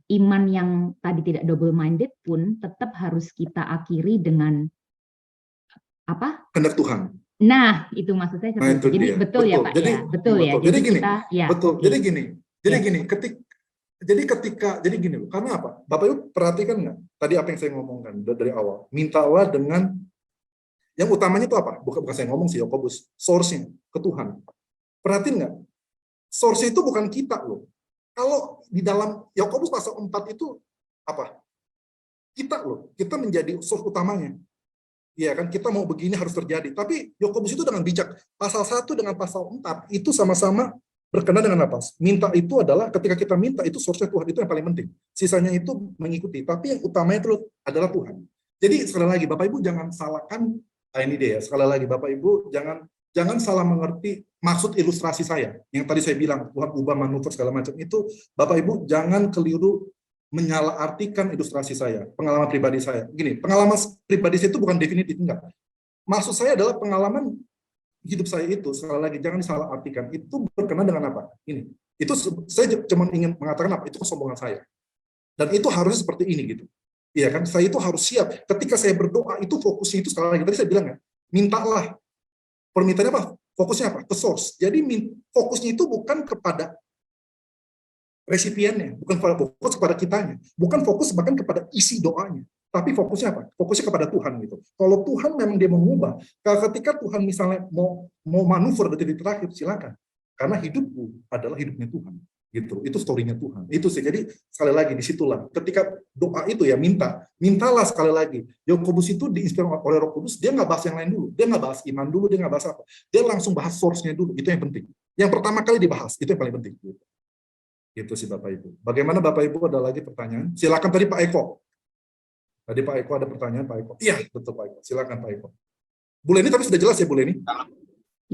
iman yang tadi tidak double minded pun tetap harus kita akhiri dengan apa? Kehendak Tuhan. Nah, itu maksud saya Nah, seperti itu itu. Jadi dia. betul ya Betul. Pak Jadi, ya, betul ya. betul. Jadi gini, kita ya. betul. Oke. Jadi gini. Jadi Ya. gini, jadi gini loh. Karena apa? Bapak Ibu perhatikan nggak? Tadi apa yang saya ngomongkan dari awal. Mintalah dengan yang utamanya itu apa? Bukan saya ngomong sih, Yakobus. Source-nya ke Tuhan. Perhatiin nggak? Source itu bukan kita loh. Kalau di dalam Yakobus pasal 4 itu apa? Kita loh. Kita menjadi source utamanya. Iya kan, kita mau begini harus terjadi. Tapi Yakobus itu dengan bijak. Pasal 1 dengan pasal 4 itu sama-sama berkenan dengan apa? Minta itu adalah ketika kita minta itu source Tuhan, itu yang paling penting. Sisanya itu mengikuti. Tapi yang utamanya itu adalah Tuhan. Jadi sekali lagi Bapak Ibu jangan salahkan ini dia ya. Sekali lagi Bapak Ibu jangan salah mengerti maksud ilustrasi saya. Yang tadi saya bilang Tuhan ubah manuver segala macam itu, Bapak Ibu jangan keliru menyalahartikan ilustrasi saya, pengalaman pribadi saya. Gini, pengalaman pribadi saya itu bukan definitif, enggak. Maksud saya adalah pengalaman hidup saya itu, sekali lagi, jangan disalahartikan. Itu berkenaan dengan apa? Ini. Itu saya cuma ingin mengatakan apa? Itu kesombongan saya. Dan itu harusnya seperti ini gitu. Iya kan? Saya itu harus siap. Ketika saya berdoa, itu fokusnya itu sekali lagi. Tadi saya bilang ya, mintalah. Permintaannya apa? Fokusnya apa? Ke source. Jadi fokusnya itu bukan kepada resipiennya, bukan fokus kepada kitanya, bukan fokus bahkan kepada isi doanya, tapi fokusnya apa? Fokusnya kepada Tuhan gitu. Kalau Tuhan memang dia mengubah, ketika Tuhan misalnya mau manuver dari titik terakhir, silakan. Karena hidupku adalah hidupnya Tuhan, gitu. Itu story-nya Tuhan. Itu sih. Jadi sekali lagi disitulah. Ketika doa itu ya mintalah sekali lagi. Yakobus itu diinspirasi oleh Roh Kudus, dia nggak bahas yang lain dulu, dia nggak bahas iman dulu, dia nggak bahas apa, dia langsung bahas source-nya dulu. Itu yang penting. Yang pertama kali dibahas, itu yang paling penting. Gitu. Itu sih Bapak Ibu. Bagaimana Bapak Ibu, ada lagi pertanyaan? Silakan tadi Pak Eko. Tadi Pak Eko ada pertanyaan Pak Eko. Iya, betul Pak Eko. Silakan Pak Eko. Bu Leni tapi sudah jelas ya Bu Leni?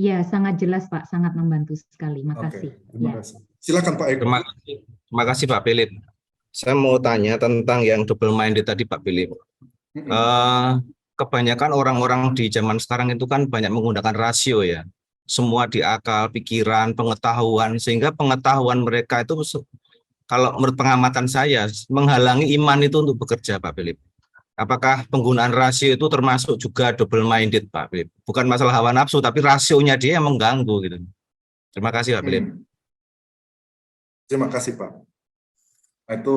Iya, sangat jelas Pak, sangat membantu sekali. Makasih. Oke, terima kasih. Silakan Pak Eko. Terima kasih Pak Philip. Saya mau tanya tentang yang double minded tadi Pak Philip. Kebanyakan orang-orang di zaman sekarang itu kan banyak menggunakan rasio ya. Semua di akal, pikiran, pengetahuan, sehingga pengetahuan mereka itu kalau menurut pengamatan saya menghalangi iman itu untuk bekerja Pak Philip. Apakah penggunaan rasio itu termasuk juga double minded Pak Philip? Bukan masalah hawa nafsu, tapi rasionya dia yang mengganggu gitu. Terima kasih Pak Philip. Terima kasih Pak. Nah, itu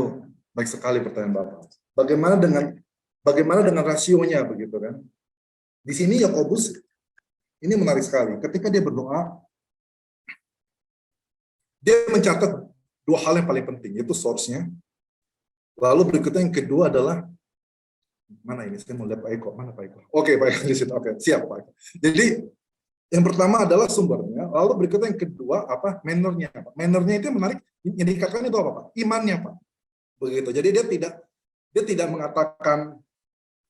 baik sekali pertanyaan Bapak. Bagaimana dengan rasionya begitu kan? Di sini Yakobus ini menarik sekali. Ketika dia berdoa, dia mencatat dua hal yang paling penting, yaitu source-nya. Lalu berikutnya yang kedua adalah mana ini? Saya mau lihat Pak Eko. Mana Pak Eko? Oke, Pak Eko di situ. Oke, siap Pak Eko. Jadi yang pertama adalah sumbernya. Lalu berikutnya yang kedua apa? Manner-nya. Manner-nya itu yang menarik. Yang dikatakan itu apa Pak? Imannya Pak. Begitu. Jadi dia tidak mengatakan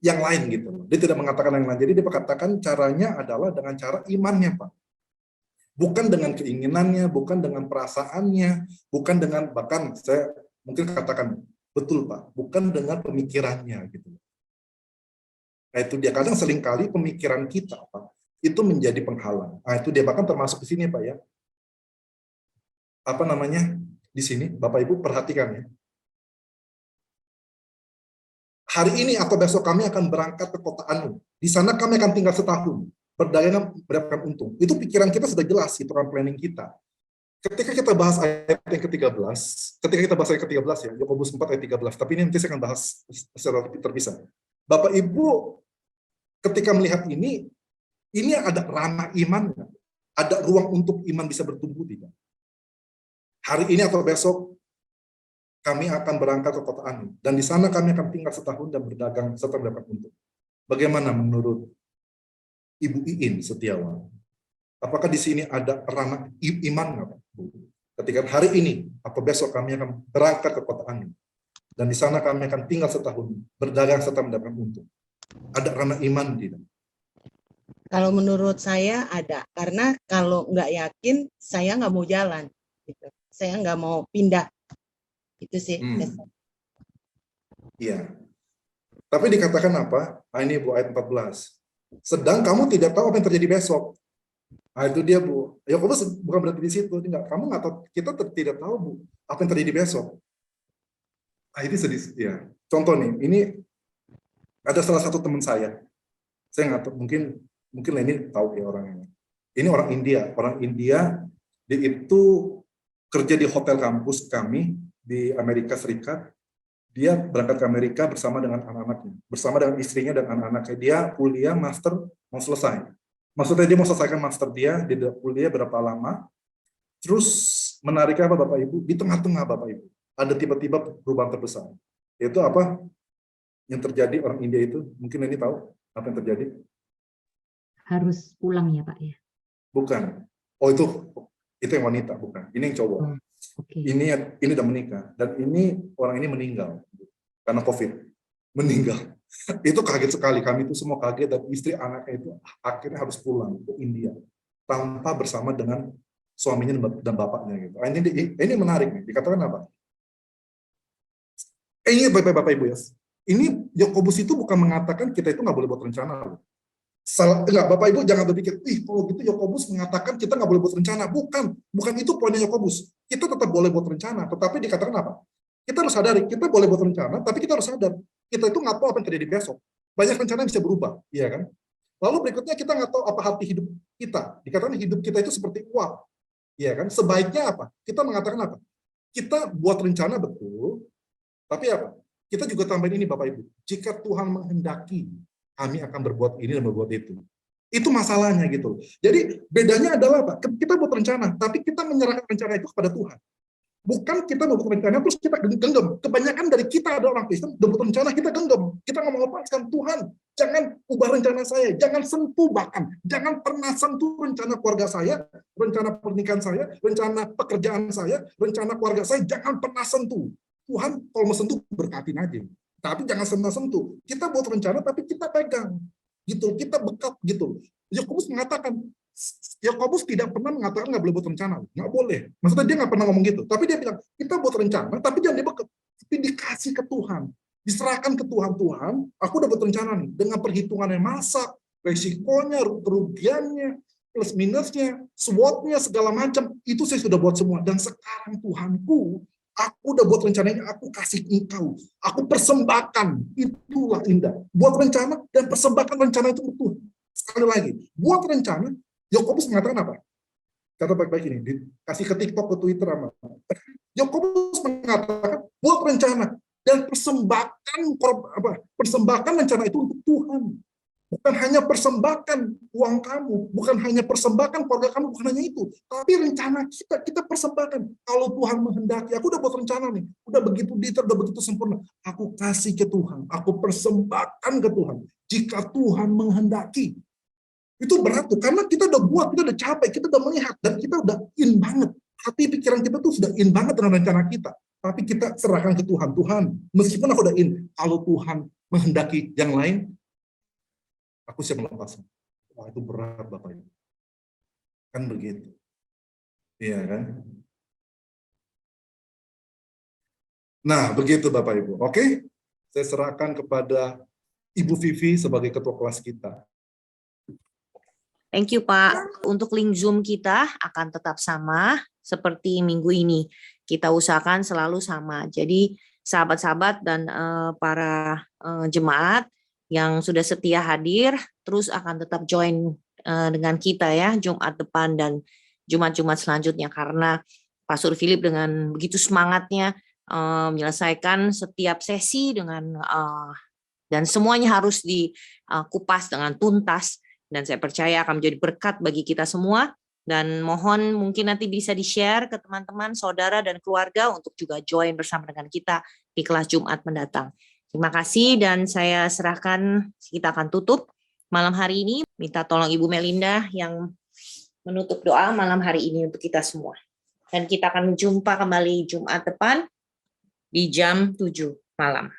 yang lain gitu. Dia tidak mengatakan yang lain. Jadi dia mengatakan caranya adalah dengan cara imannya, Pak. Bukan dengan keinginannya, bukan dengan perasaannya, bukan dengan bahkan saya mungkin katakan betul, Pak, bukan dengan pemikirannya gitu. Nah, itu dia kadang seringkali pemikiran kita, Pak, itu menjadi penghalang. Nah, itu dia bahkan termasuk di sini, Pak ya. Apa namanya? Di sini Bapak Ibu perhatikan ya. Hari ini atau besok kami akan berangkat ke kota Anu. Di sana kami akan tinggal setahun. Berdagang mendapatkan untung. Itu pikiran kita sudah jelas, itu kan planning kita. Ketika kita bahas ayat yang ke-13, ya, Yakobus 4 ayat 13, tapi ini nanti saya akan bahas secara terpisah. Bapak Ibu, ketika melihat ini ada ranah iman, ada ruang untuk iman bisa bertumbuh tidak? Hari ini atau besok kami akan berangkat ke kota Anu, dan di sana kami akan tinggal setahun dan berdagang serta mendapat untung. Bagaimana menurut Ibu Iin Setiawan? Apakah di sini ada ranah iman nggak, Bu? ketika hari ini atau besok kami akan berangkat ke kota Angin. Dan di sana kami akan tinggal setahun, berdagang serta mendapatkan untung. Ada karena iman tidak? Kalau menurut saya ada, karena kalau nggak yakin, saya nggak mau jalan. Gitu. Saya nggak mau pindah. Itu sih. Iya. Tapi dikatakan apa? Nah, ini Bu, ayat 14. Sedang kamu tidak tahu apa yang terjadi besok. Nah, itu dia, Bu. Yakobus bukan berarti di situ. Enggak, kamu nggak tahu, kita tidak tahu, Bu, apa yang terjadi besok. Nah, ini sedih. Ya. Contoh nih, ini ada salah satu teman saya. Saya nggak tahu, mungkin ini tahu ya orangnya. Ini orang India. Orang India, dia itu kerja di hotel kampus kami di Amerika Serikat. Dia berangkat ke Amerika bersama dengan anak-anaknya, bersama dengan istrinya dan anak-anaknya. Dia kuliah master mau selesai. Maksudnya dia mau selesaikan master dia kuliah berapa lama. Terus menariknya apa Bapak Ibu? Di tengah-tengah Bapak Ibu ada tiba-tiba perubahan terbesar. Yaitu apa yang terjadi orang India itu? Mungkin ini tahu apa yang terjadi? Harus pulang ya Pak ya? Bukan. Oh itu yang wanita, bukan. Ini yang cowok. Okay. Ini udah menikah dan ini orang ini meninggal karena COVID. Meninggal. Itu kaget sekali, kami itu semua kaget dan istri anaknya itu akhirnya harus pulang ke India tanpa bersama dengan suaminya dan bapaknya gitu. Ini menarik nih. Dikatakan apa? Ini Bapak Ibu ya. Ini Yakobus itu bukan mengatakan kita itu nggak boleh buat rencana. Enggak, Bapak Ibu jangan berpikir, kalau gitu Yakobus mengatakan kita nggak boleh buat rencana. Bukan itu poinnya Yakobus. Kita tetap boleh buat rencana, tetapi dikatakan apa? Kita harus sadari, kita boleh buat rencana, tapi kita harus sadar, kita itu nggak tahu apa yang terjadi besok. Banyak rencana yang bisa berubah, iya kan? Lalu berikutnya kita nggak tahu apa hati hidup kita. Dikatakan hidup kita itu seperti uap, iya kan? Sebaiknya apa? Kita mengatakan apa? Kita buat rencana betul, tapi apa? Kita juga tambahin ini Bapak Ibu. Jika Tuhan menghendaki, kami akan berbuat ini dan berbuat itu. Itu masalahnya gitu. Jadi bedanya adalah apa? Kita buat rencana, tapi kita menyerahkan rencana itu kepada Tuhan. Bukan kita membuat rencana terus kita genggam. Kebanyakan dari kita ada orang Kristen membuat rencana kita genggam. Kita nggak mau lepaskan Tuhan. Jangan ubah rencana saya. Jangan sentuh bahkan. Jangan pernah sentuh rencana keluarga saya, rencana pernikahan saya, rencana pekerjaan saya, rencana keluarga saya. Jangan pernah sentuh. Tuhan kalau mau sentuh berkatin aja. Tapi jangan sentuh. Kita buat rencana, tapi kita pegang, gitu. Kita bekat, gitu. Yakobus mengatakan, Yakobus tidak pernah mengatakan nggak boleh buat rencana, nggak boleh. Maksudnya dia nggak pernah ngomong gitu. Tapi dia bilang kita buat rencana, tapi jangan dibekat. Tapi dikasih ke Tuhan, diserahkan ke Tuhan. Tuhan, aku udah buat rencana nih dengan perhitungan yang masak, resikonya, kerugiannya, plus minusnya, SWOT-nya segala macam. Itu saya sudah buat semua. Dan sekarang Tuhanku, aku udah buat rencananya, aku kasih engkau. Aku persembahkan. Itulah indah. Buat rencana dan persembahkan rencana itu betul. Sekali lagi, buat rencana, Yakobus mengatakan apa? Kata baik-baik ini, kasih ke TikTok, ke Twitter, sama. Yakobus mengatakan, buat rencana dan persembahkan rencana itu untuk Tuhan. Bukan hanya persembahkan uang kamu, bukan hanya persembahkan keluarga kamu, bukan hanya itu. Tapi rencana kita persembahkan. Kalau Tuhan menghendaki, aku udah buat rencana nih, udah begitu detail, udah begitu sempurna. Aku kasih ke Tuhan, aku persembahkan ke Tuhan. Jika Tuhan menghendaki. Itu berat tuh, karena kita udah buat, kita udah capek, kita udah melihat, dan kita udah in banget. Hati pikiran kita tuh sudah in banget dengan rencana kita. Tapi kita serahkan ke Tuhan. Tuhan, meskipun aku udah in, kalau Tuhan menghendaki yang lain, aku siap melepaskan. Wah, itu berat Bapak Ibu. Kan begitu. Iya kan? Nah, begitu Bapak Ibu. Oke? Saya serahkan kepada Ibu Vivi sebagai ketua kelas kita. Thank you Pak. Untuk link Zoom kita akan tetap sama seperti minggu ini. Kita usahakan selalu sama. Jadi sahabat-sahabat dan para jemaat yang sudah setia hadir, terus akan tetap join dengan kita ya, Jumat depan dan Jumat-Jumat selanjutnya. Karena Pastor Philip dengan begitu semangatnya menyelesaikan setiap sesi dengan dan semuanya harus dikupas dengan tuntas. Dan saya percaya akan menjadi berkat bagi kita semua. Dan mohon mungkin nanti bisa di-share ke teman-teman, saudara, dan keluarga untuk juga join bersama dengan kita di kelas Jumat mendatang. Terima kasih dan saya serahkan, kita akan tutup malam hari ini. Minta tolong Ibu Melinda yang menutup doa malam hari ini untuk kita semua. Dan kita akan jumpa kembali Jumat depan di jam 7 malam.